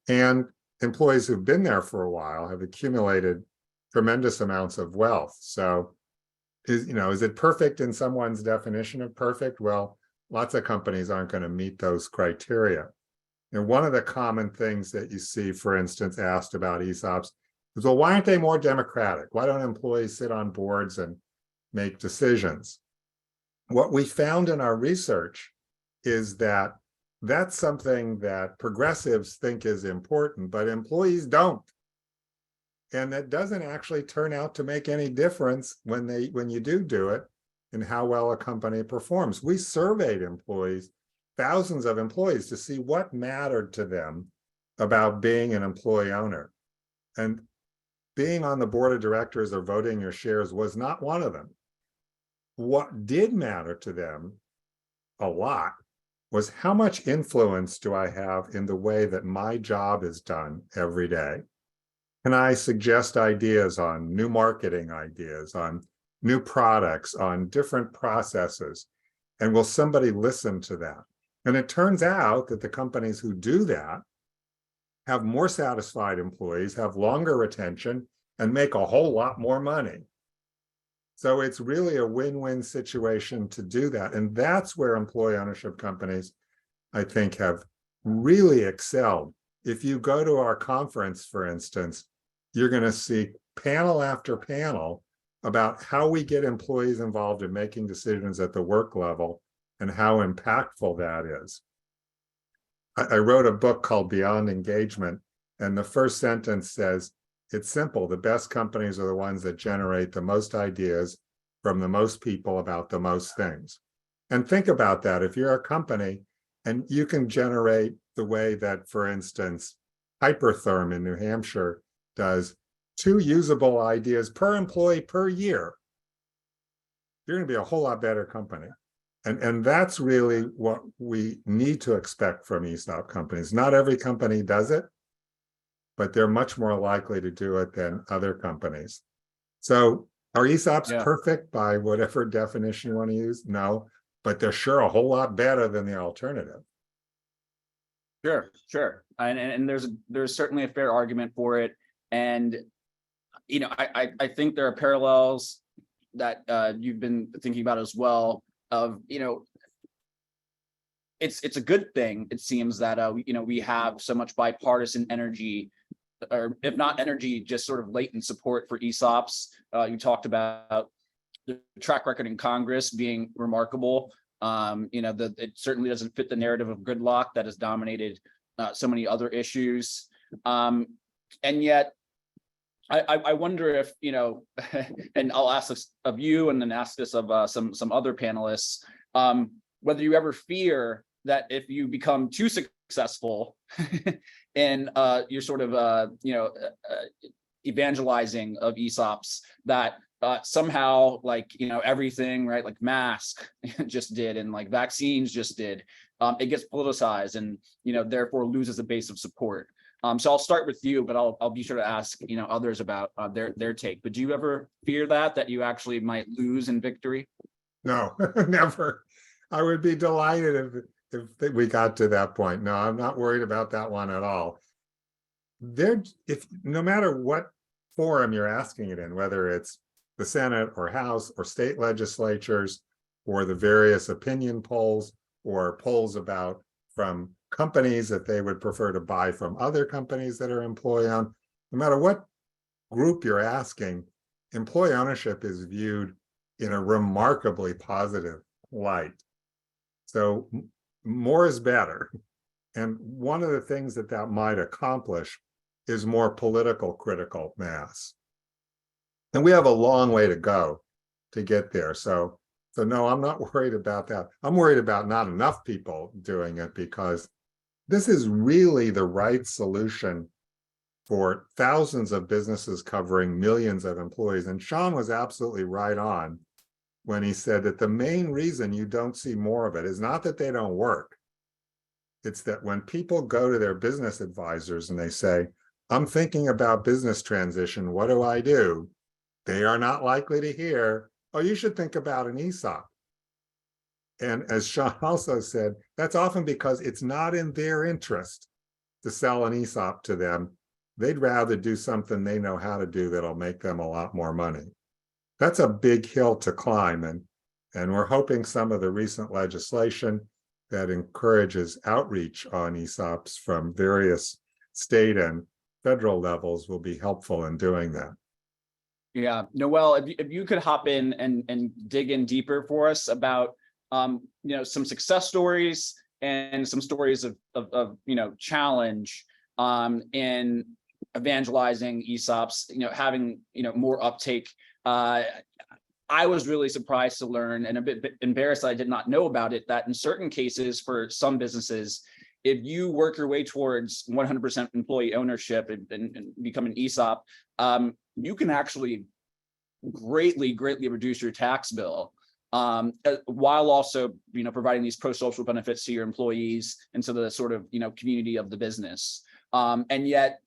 And employees who've been there for a while have accumulated tremendous amounts of wealth. So is it perfect in someone's definition of perfect? Well, lots of companies aren't going to meet those criteria. And one of the common things that you see, for instance, asked about ESOPs is, well, why aren't they more democratic? Why don't employees sit on boards and make decisions? What we found in our research is that that's something that progressives think is important, but employees don't. And that doesn't actually turn out to make any difference when you do it and how well a company performs. We surveyed employees, thousands of employees, to see what mattered to them about being an employee owner. And being on the board of directors or voting your shares was not one of them. What did matter to them a lot was, how much influence do I have in the way that my job is done every day? Can I suggest ideas on new marketing ideas, on new products, on different processes? And will somebody listen to that? And it turns out that the companies who do that have more satisfied employees, have longer retention, and make a whole lot more money. So it's really a win-win situation to do that. And that's where employee ownership companies, I think, have really excelled. If you go to our conference, for instance, you're going to see panel after panel about how we get employees involved in making decisions at the work level and how impactful that is. I wrote a book called Beyond Engagement, and the first sentence says, it's simple. The best companies are the ones that generate the most ideas from the most people about the most things. And think about that. If you're a company And you can generate the way that, for instance, Hypertherm in New Hampshire does 2 usable ideas per employee per year. You're going to be a whole lot better company. And that's really what we need to expect from ESOP companies. Not every company does it, but they're much more likely to do it than other companies. So are ESOPs perfect by whatever definition you want to use? No, but they're sure a whole lot better than the alternative. Sure. And there's certainly a fair argument for it. And, you know, I think there are parallels that you've been thinking about as well of, you know, it's a good thing, it seems, that, you know, we have so much bipartisan energy, or if not energy, just sort of latent support for ESOPs. You talked about the track record in Congress being remarkable. You know, it certainly doesn't fit the narrative of gridlock that has dominated so many other issues. And yet, I wonder if, you know, and I'll ask this of you and then ask this of some other panelists, whether you ever fear that if you become too successful in your sort of, you know, evangelizing of ESOPs, that somehow, like, you know, everything, right, like mask just did and like vaccines just did, it gets politicized and, you know, therefore loses a base of support. So I'll start with you, but I'll be sure to ask, you know, others about their take. But do you ever fear that you actually might lose in victory? No, never. I would be delighted if we got to that point. No, I'm not worried about that one at all. No matter what forum you're asking it in, whether it's the Senate or House or state legislatures or the various opinion polls or polls about from companies that they would prefer to buy from other companies that are employee-owned, no matter what group you're asking, employee ownership is viewed in a remarkably positive light. So more is better. And one of the things that might accomplish is more political critical mass. And we have a long way to go to get there. So no, I'm not worried about that. I'm worried about not enough people doing it, because this is really the right solution for thousands of businesses covering millions of employees. And Sean was absolutely right on when he said that the main reason you don't see more of it is not that they don't work. It's that when people go to their business advisors and they say, I'm thinking about business transition, what do I do? They are not likely to hear, oh, you should think about an ESOP. And as Sean also said, that's often because it's not in their interest to sell an ESOP to them. They'd rather do something they know how to do that'll make them a lot more money. That's a big hill to climb. And we're hoping some of the recent legislation that encourages outreach on ESOPs from various state and federal levels will be helpful in doing that. Yeah, Noelle, if you could hop in and dig in deeper for us about you know, some success stories and some stories of you know, challenge in evangelizing ESOPs, you know, having, you know, more uptake. I was really surprised to learn, and a bit embarrassed I did not know about it, that in certain cases for some businesses, if you work your way towards 100% employee ownership and become an ESOP, you can actually greatly reduce your tax bill, while also, you know, providing these pro-social benefits to your employees and to the sort of, you know, community of the business. And yet,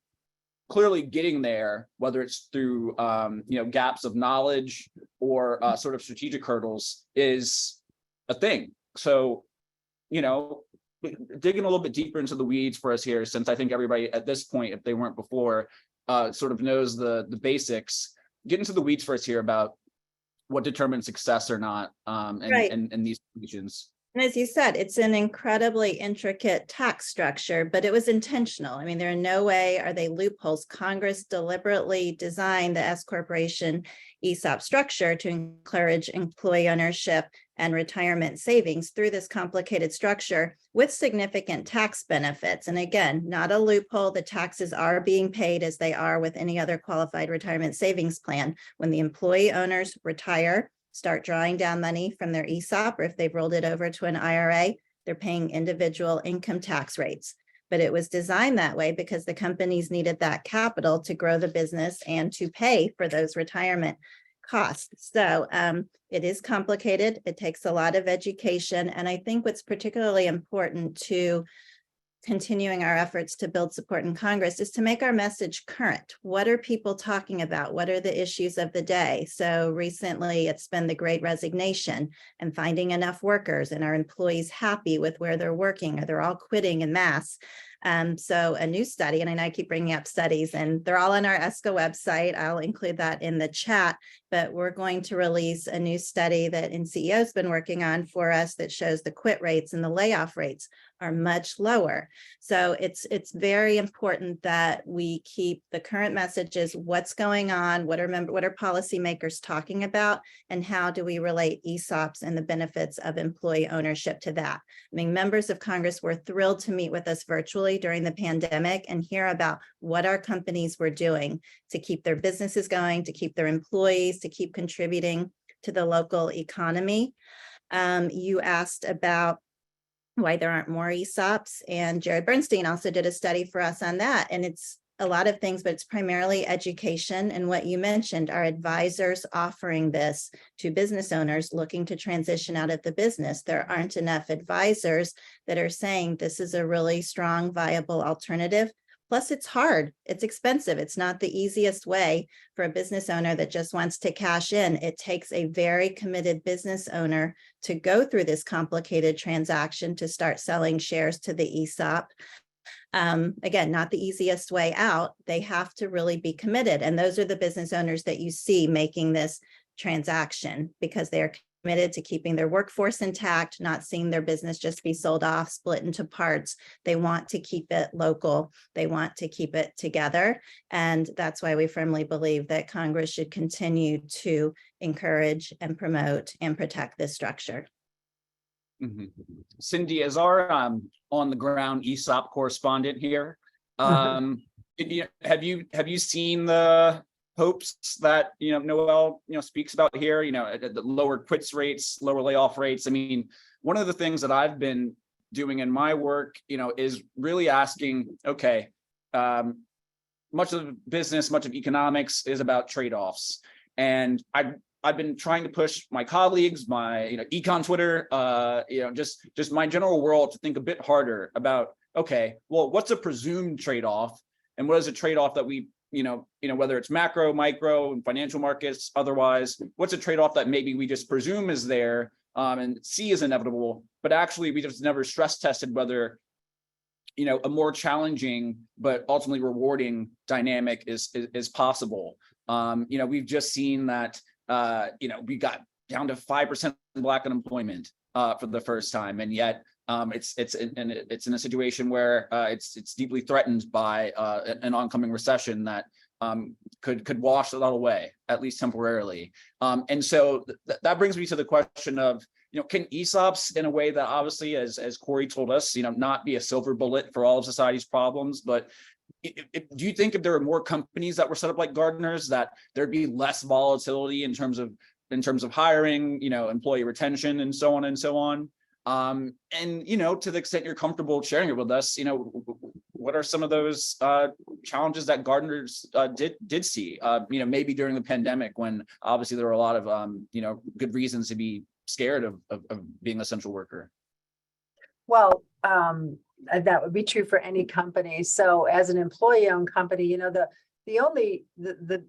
clearly getting there, whether it's through you know, gaps of knowledge or sort of strategic hurdles, is a thing. So, you know, digging a little bit deeper into the weeds for us here, since I think everybody at this point, if they weren't before, sort of knows the basics. Get into the weeds for us here about what determines success or not in these situations. And as you said, it's an incredibly intricate tax structure, but it was intentional. I mean, there are no way are they loopholes. Congress deliberately designed the S corporation ESOP structure to encourage employee ownership and retirement savings through this complicated structure with significant tax benefits. And again, not a loophole. The taxes are being paid as they are with any other qualified retirement savings plan. When the employee owners retire, start drawing down money from their ESOP, or if they've rolled it over to an IRA, They're paying individual income tax rates. But it was designed that way because the companies needed that capital to grow the business and to pay for those retirement costs. So it is complicated. It takes a lot of education. And I think what's particularly important to continuing our efforts to build support in Congress is to make our message current. What are people talking about? What are the issues of the day? So recently it's been the Great Resignation and finding enough workers, and are employees happy with where they're working? Are they all quitting en masse? So a new study, and I know I keep bringing up studies, and they're all on our ESCO website. I'll include that in the chat, but we're going to release a new study that NCEO has been working on for us that shows the quit rates and the layoff rates are much lower. So it's very important that we keep the current messages, what's going on, what are policymakers talking about, and how do we relate ESOPs and the benefits of employee ownership to that. I mean, members of Congress were thrilled to meet with us virtually during the pandemic and hear about what our companies were doing to keep their businesses going, to keep their employees, to keep contributing to the local economy. You asked about why there aren't more ESOPs, and Jared Bernstein also did a study for us on that. And it's a lot of things, but it's primarily education. And what you mentioned, our advisors offering this to business owners looking to transition out of the business. There aren't enough advisors that are saying this is a really strong, viable alternative. Plus, it's hard, it's expensive. It's not the easiest way for a business owner that just wants to cash in. It takes a very committed business owner to go through this complicated transaction to start selling shares to the ESOP. Again, not the easiest way out. They have to really be committed. And those are the business owners that you see making this transaction because they're committed to keeping their workforce intact, not seeing their business just be sold off, split into parts. They want to keep it local. They want to keep it together. And that's why we firmly believe that Congress should continue to encourage and promote and protect this structure. Mm-hmm. Cindy, as our on the ground ESOP correspondent here, have you seen the hopes that Noel speaks about here? The lower quits rates, lower layoff rates. I mean, one of the things that I've been doing in my work, is really asking, okay, much of business, much of economics is about trade-offs, and I've been trying to push my colleagues, my econ Twitter, just my general world to think a bit harder about, okay, well, what's a presumed trade-off, and what is a trade-off that we, whether it's macro, micro, and financial markets, otherwise, what's a trade-off that maybe we just presume is there and see is inevitable, but actually we just never stress tested whether a more challenging but ultimately rewarding dynamic is possible. We've just seen that. We got down to 5% Black unemployment for the first time, and yet it's in a situation where it's deeply threatened by an oncoming recession that could wash that away, at least temporarily. And so that brings me to the question of, can ESOPs, in a way that obviously, as Corey told us, not be a silver bullet for all of society's problems, but do you think if there were more companies that were set up like Gardner's, that there'd be less volatility in terms of hiring, employee retention, and so on and so on? And to the extent you're comfortable sharing it with us, what are some of those challenges that Gardner's did see? Maybe during the pandemic, when obviously there were a lot of good reasons to be scared of being an essential worker. Well, that would be true for any company. So as an employee-owned company, the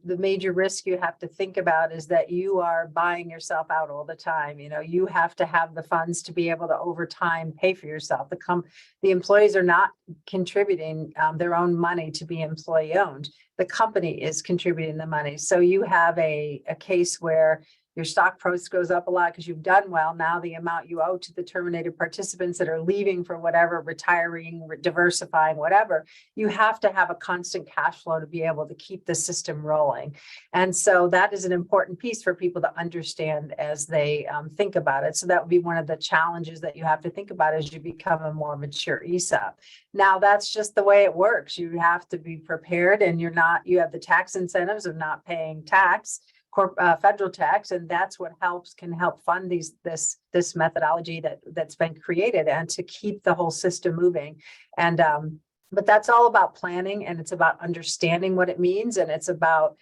major risk you have to think about is that you are buying yourself out all the time. You have to have the funds to be able to over time pay for yourself. The employees are not contributing their own money to be employee-owned. The company is contributing the money. So you have a case where your stock price goes up a lot because you've done well. Now the amount you owe to the terminated participants that are leaving for whatever, retiring, diversifying, whatever, you have to have a constant cash flow to be able to keep the system rolling. And so that is an important piece for people to understand as they think about it. So that would be one of the challenges that you have to think about as you become a more mature ESOP. Now that's just the way it works. You have to be prepared, and you have the tax incentives of not paying tax. federal tax, and that's what can help fund this methodology that's been created and to keep the whole system moving. And but that's all about planning, and it's about understanding what it means, and it's about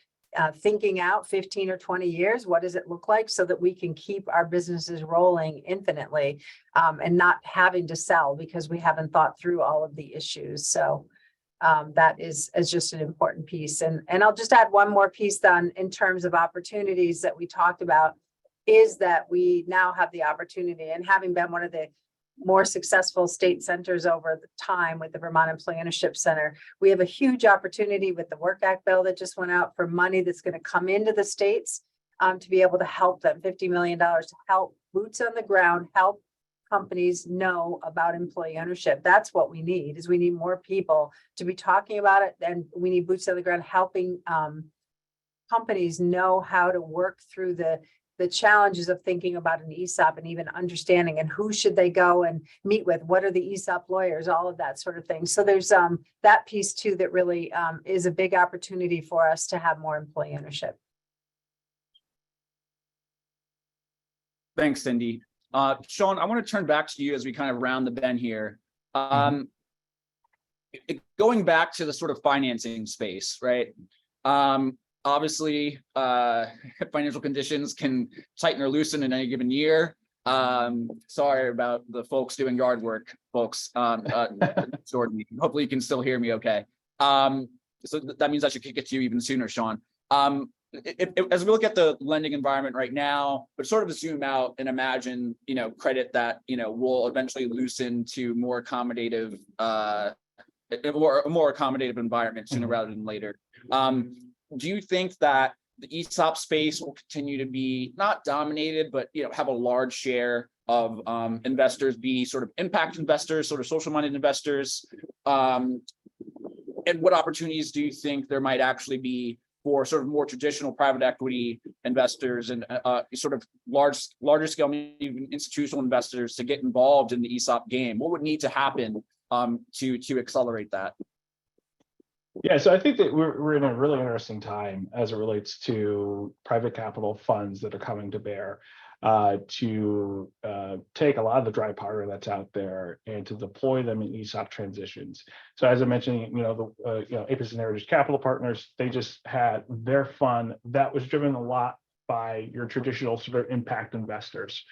thinking out 15 or 20 years, what does it look like, so that we can keep our businesses rolling infinitely, and not having to sell because we haven't thought through all of the issues. So that is just an important piece. And I'll just add one more piece then in terms of opportunities that we talked about, is that we now have the opportunity, and having been one of the more successful state centers over the time with the Vermont Employee Ownership Center, we have a huge opportunity with the Work Act bill that just went out for money that's going to come into the states to be able to help them, $50 million to help boots on the ground, help companies know about employee ownership. That's what we need, is we need more people to be talking about it, and we need boots on the ground helping companies know how to work through the challenges of thinking about an ESOP and even understanding, and who should they go and meet with, what are the ESOP lawyers, all of that sort of thing. So there's that piece too that really is a big opportunity for us to have more employee ownership. Thanks, Cindy. Sean, I want to turn back to you as we kind of round the bend here. Going back to the sort of financing space, right? Obviously, financial conditions can tighten or loosen in any given year. Sorry about the folks doing yard work, folks. Hopefully you can still hear me okay. So that means I should kick it to you even sooner, Sean. As we look at the lending environment right now, but sort of zoom out and imagine, credit that, will eventually loosen to more accommodative, a more accommodative environment sooner rather than later. Do you think that the ESOP space will continue to be not dominated, but have a large share of investors be sort of impact investors, sort of social-minded investors? And what opportunities do you think there might actually be for sort of more traditional private equity investors and sort of larger scale, even institutional investors to get involved in the ESOP game? What would need to happen to accelerate that? Yeah, so I think that we're in a really interesting time as it relates to private capital funds that are coming to bear to take a lot of the dry powder that's out there and to deploy them in ESOP transitions. So as I mentioned, Apis and Heritage Capital Partners, they just had their fund that was driven a lot by your traditional sort of impact investors,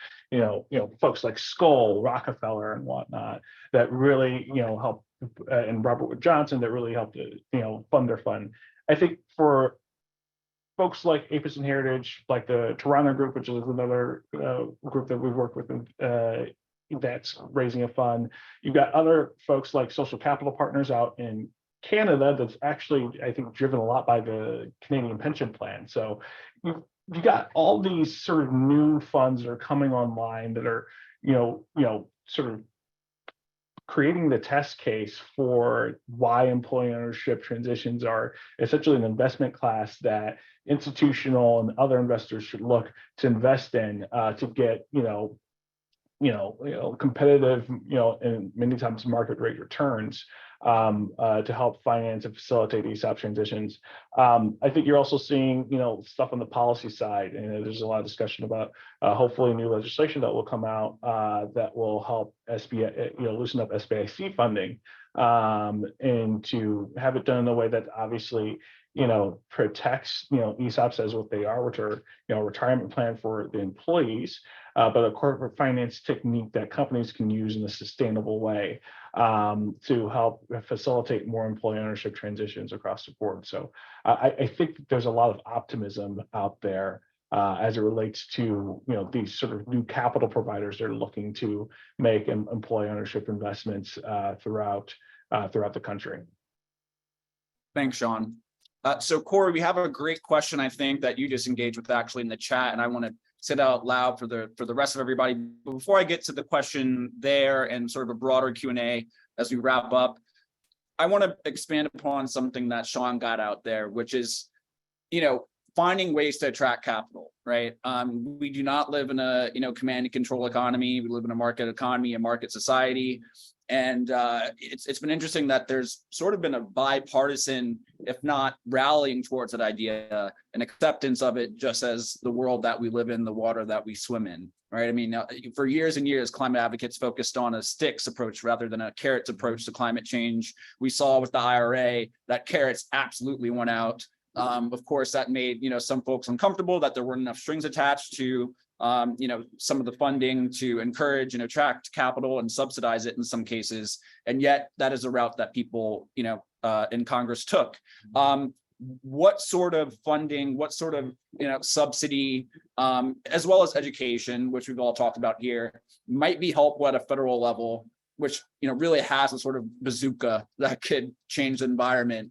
folks like Skoll, Rockefeller, and whatnot, that really, help, and Robert Wood Johnson, that really helped to, fund their fund. I think for folks like Apis and Heritage, like the Toronto group, which is another group that we've worked with, that's raising a fund. You've got other folks like Social Capital Partners out in Canada that's actually, I think, driven a lot by the Canadian pension plan. So you got all these sort of new funds that are coming online that are, sort of creating the test case for why employee ownership transitions are essentially an investment class that institutional and other investors should look to invest in to get, competitive, and many times market rate returns to help finance and facilitate ESOP transitions. I think you're also seeing, stuff on the policy side, and there's a lot of discussion about hopefully new legislation that will come out that will help loosen up SBIC funding, and to have it done in a way that obviously protects ESOPs as what they are, which are a retirement plan for the employees, but a corporate finance technique that companies can use in a sustainable way to help facilitate more employee ownership transitions across the board. So I think that there's a lot of optimism out there as it relates to these sort of new capital providers that are looking to make employee ownership investments throughout the country. Thanks, Sean. So Corey, we have a great question, I think, that you just engaged with actually in the chat, and I want to say it out loud for the rest of everybody. But before I get to the question there and sort of a broader Q&A as we wrap up, I want to expand upon something that Sean got out there, which is, finding ways to attract capital, right? We do not live in a, command and control economy. We live in a market economy, a market society. And it's been interesting that there's sort of been a bipartisan, if not rallying towards that idea, and acceptance of it just as the world that we live in, the water that we swim in, right? I mean, for years and years, climate advocates focused on a sticks approach rather than a carrots approach to climate change. We saw with the IRA that carrots absolutely went out. Of course, that made, some folks uncomfortable that there weren't enough strings attached to some of the funding to encourage and attract capital and subsidize it in some cases. And yet that is a route that people, in Congress took. What sort of funding, what sort of, subsidy, as well as education, which we've all talked about here, might be helpful at a federal level, which, really has a sort of bazooka that could change the environment.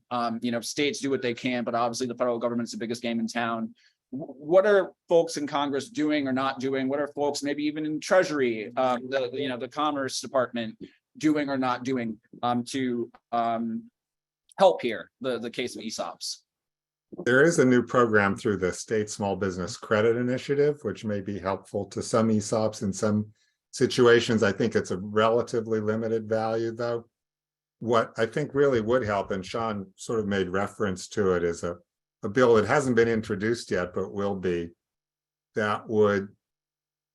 States do what they can, but obviously the federal government's the biggest game in town. What are folks in Congress doing or not doing? What are folks maybe even in Treasury, the Commerce Department doing or not doing to help here, the case of ESOPs? There is a new program through the State Small Business Credit Initiative, which may be helpful to some ESOPs in some situations. I think it's a relatively limited value, though. What I think really would help, and Sean sort of made reference to it, is a bill that hasn't been introduced yet, but will be, that would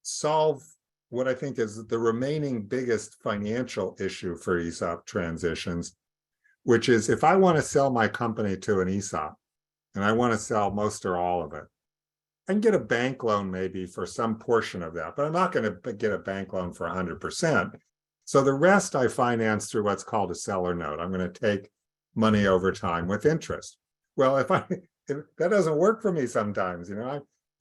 solve what I think is the remaining biggest financial issue for ESOP transitions, which is if I want to sell my company to an ESOP, and I want to sell most or all of it, I can get a bank loan maybe for some portion of that, but I'm not going to get a bank loan for 100%. So the rest I finance through what's called a seller note. I'm going to take money over time with interest. Well, if that doesn't work for me sometimes,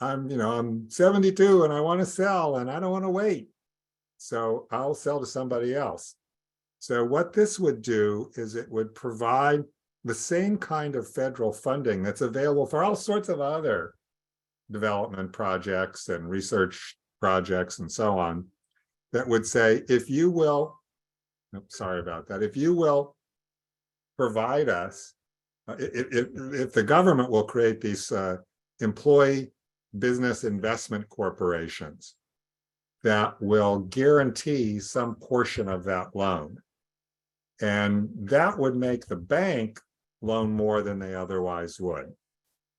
I'm 72 and I want to sell and I don't want to wait. So I'll sell to somebody else. So what this would do is it would provide the same kind of federal funding that's available for all sorts of other development projects and research projects and so on, that would say, if you will, sorry about that, if you will provide us, if the government will create these employee business investment corporations that will guarantee some portion of that loan. And that would make the bank loan more than they otherwise would.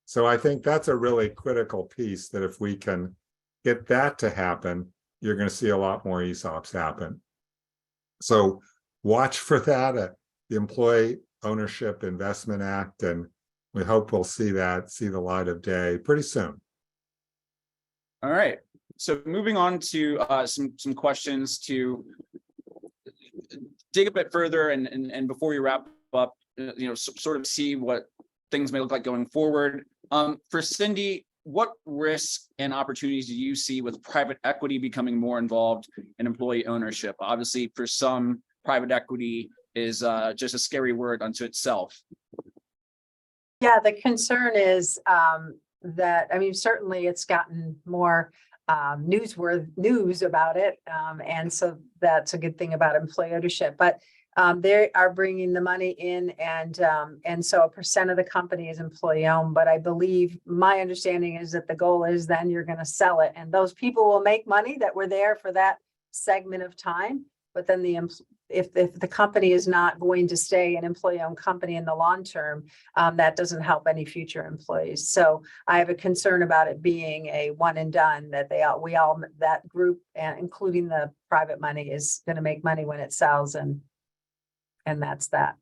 So I think that's a really critical piece, that if we can get that to happen, you're going to see a lot more ESOPs happen. So watch for that at the Employee Ownership Investment Act, and we hope we'll see the light of day pretty soon. All right. So moving on to some questions to dig a bit further, and before we wrap up, sort of see what things may look like going forward. For Cindy, what risks and opportunities do you see with private equity becoming more involved in employee ownership? Obviously, for some, private equity is just a scary word unto itself. Yeah, the concern is that, certainly it's gotten more news about it. And so that's a good thing about employee ownership. But they are bringing the money in, and so 1% of the company is employee owned. But I believe, my understanding is that the goal is then you're going to sell it, and those people will make money that were there for that segment of time. But then if the company is not going to stay an employee owned company in the long term, that doesn't help any future employees. So I have a concern about it being a one and done, that that group, and including the private money, is going to make money when it sells, and that's that.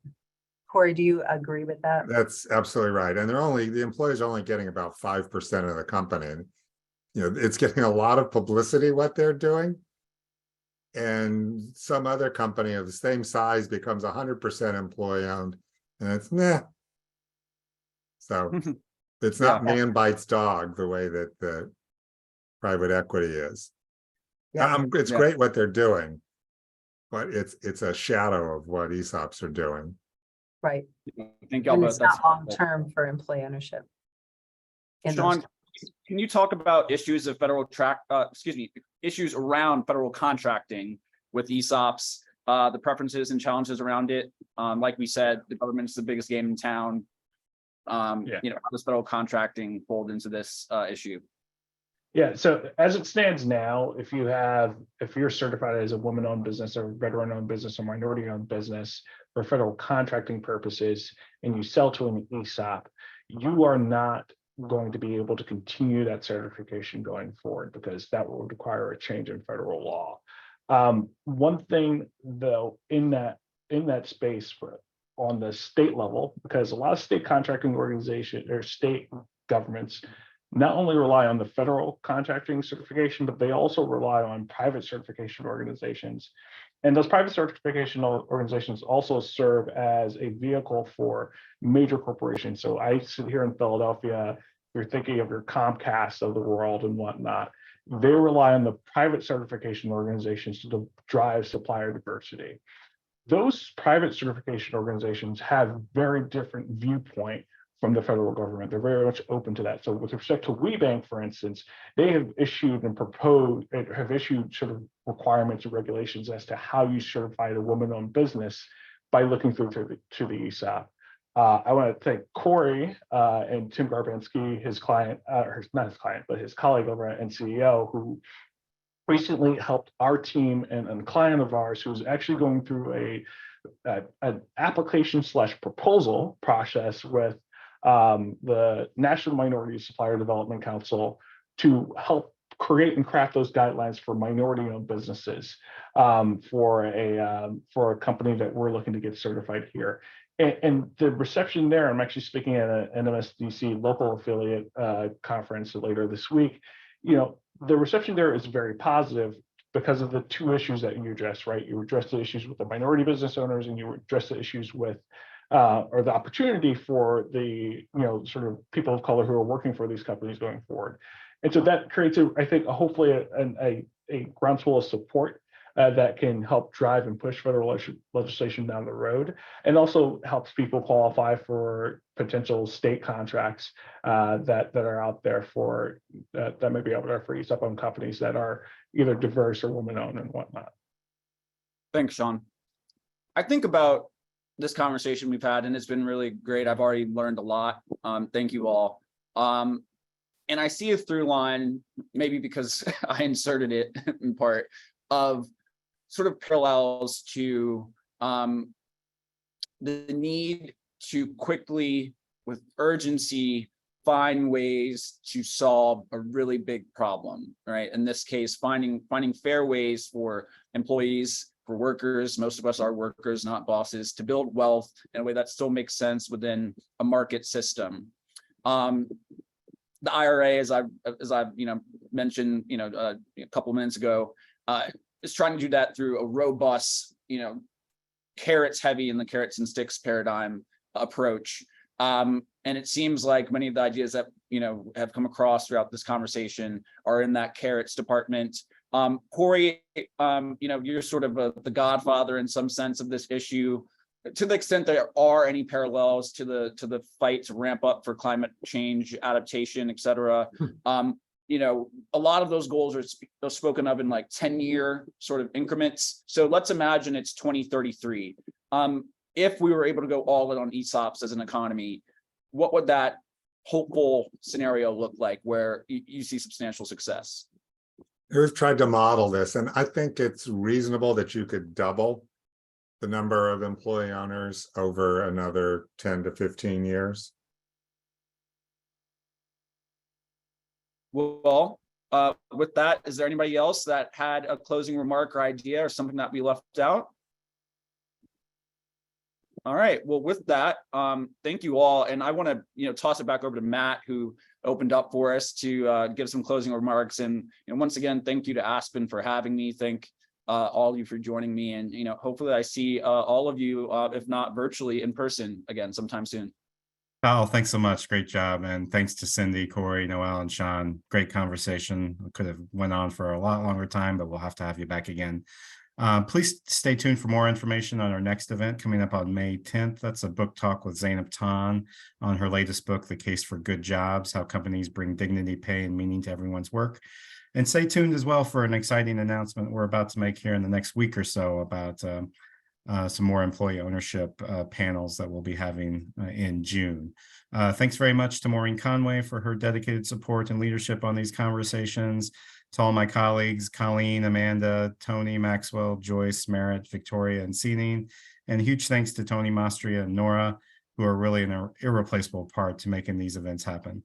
Corey, do you agree with that? That's absolutely right. And the employees are only getting about 5% of the company. And, it's getting a lot of publicity what they're doing. And some other company of the same size becomes 100% employee owned, and it's nah. So it's not man bites dog the way that the private equity is. Yeah. It's great what they're doing, but it's a shadow of what ESOPs are doing. Right. I think And it's not long term for employee ownership. Sean, can you talk about issues of issues around federal contracting with ESOPs, the preferences and challenges around it? Like we said, the government's the biggest game in town. How does federal contracting fold into this issue? Yeah, so as it stands now, if you're certified as a woman-owned business or veteran-owned business or minority-owned business for federal contracting purposes, and you sell to an ESOP, you are not going to be able to continue that certification going forward because that will require a change in federal law. One thing though, in that space on the state level, because a lot of state contracting organizations or state governments not only rely on the federal contracting certification, but they also rely on private certification organizations. And those private certification organizations also serve as a vehicle for major corporations. So I sit here in Philadelphia, you're thinking of your Comcast of the world and whatnot. They rely on the private certification organizations to drive supplier diversity. Those private certification organizations have very different viewpoint from the federal government. They're very much open to that. So with respect to WeBank, for instance, they have issued sort of requirements and regulations as to how you certify a woman-owned business by looking through to the ESOP. I want to thank Corey and Tim Garbansky, his client, or not his client, but his colleague over at NCEO, who recently helped our team and a client of ours who's actually going through an application / proposal process with the National Minority Supplier Development Council to help create and craft those guidelines for minority-owned businesses for a company that we're looking to get certified here. And the reception there, I'm actually speaking at an NMSDC local affiliate conference later this week. The reception there is very positive because of the two issues that you addressed, right? You addressed the issues with the minority business owners, and you addressed the issues with or the opportunity for the sort of people of color who are working for these companies going forward. And so that creates hopefully a groundswell of support that can help drive and push federal legislation down the road, and also helps people qualify for potential state contracts that are out there for that may be out there for ESOP-owned companies that are either diverse or woman-owned and whatnot. Thanks, Sean. I think about this conversation we've had, and it's been really great. I've already learned a lot. Thank you all. And I see a through line, maybe because I inserted it in part, of sort of parallels to the need to quickly, with urgency, find ways to solve a really big problem, right? In this case, finding fair ways for employees, for workers, most of us are workers, not bosses, to build wealth in a way that still makes sense within a market system. The IRA, as I've mentioned, a couple minutes ago, is trying to do that through a robust, carrots heavy in the carrots and sticks paradigm approach. And it seems like many of the ideas that have come across throughout this conversation are in that carrots department. Corey, you're sort of the godfather in some sense of this issue. To the extent there are any parallels to the fight to ramp up for climate change adaptation, et cetera. A lot of those goals are spoken of in like 10-year sort of increments. So let's imagine it's 2033. If we were able to go all in on ESOPs as an economy, what would that hopeful scenario look like where you see substantial success? We've tried to model this, and I think it's reasonable that you could double the number of employee owners over another 10 to 15 years. Well, with that, is there anybody else that had a closing remark or idea or something that we left out? All right. Well, with that, thank you all. And I want to, toss it back over to Matt, who opened up for us to give some closing remarks. And once again, thank you to Aspen for having me. Thank all of you for joining me. And, hopefully I see all of you, if not virtually, in person again sometime soon. Oh, thanks so much. Great job. And thanks to Cindy, Corey, Noel, and Sean. Great conversation. We could have went on for a lot longer time, but we'll have to have you back again. Please stay tuned for more information on our next event coming up on May 10th. That's a book talk with Zainab Tan on her latest book, The Case for Good Jobs, How Companies Bring Dignity, Pay, and Meaning to Everyone's Work. And stay tuned as well for an exciting announcement we're about to make here in the next week or so about some more employee ownership panels that we'll be having in June. Thanks very much to Maureen Conway for her dedicated support and leadership on these conversations. To all my colleagues, Colleen, Amanda, Tony, Maxwell, Joyce, Merritt, Victoria, and Seaning. And huge thanks to Tony Mastria and Nora, who are really an irreplaceable part to making these events happen.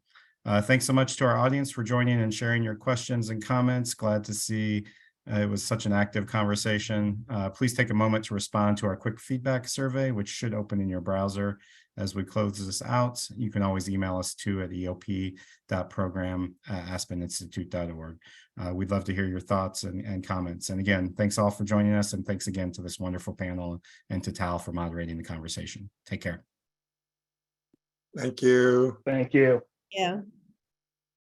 Thanks so much to our audience for joining and sharing your questions and comments. Glad to see it was such an active conversation. Please take a moment to respond to our quick feedback survey, which should open in your browser as we close this out. You can always email us too at eop.program@aspeninstitute.org. We'd love to hear your thoughts and comments. And again, thanks all for joining us. And thanks again to this wonderful panel and to Tal for moderating the conversation. Take care. Thank you. Thank you. Yeah.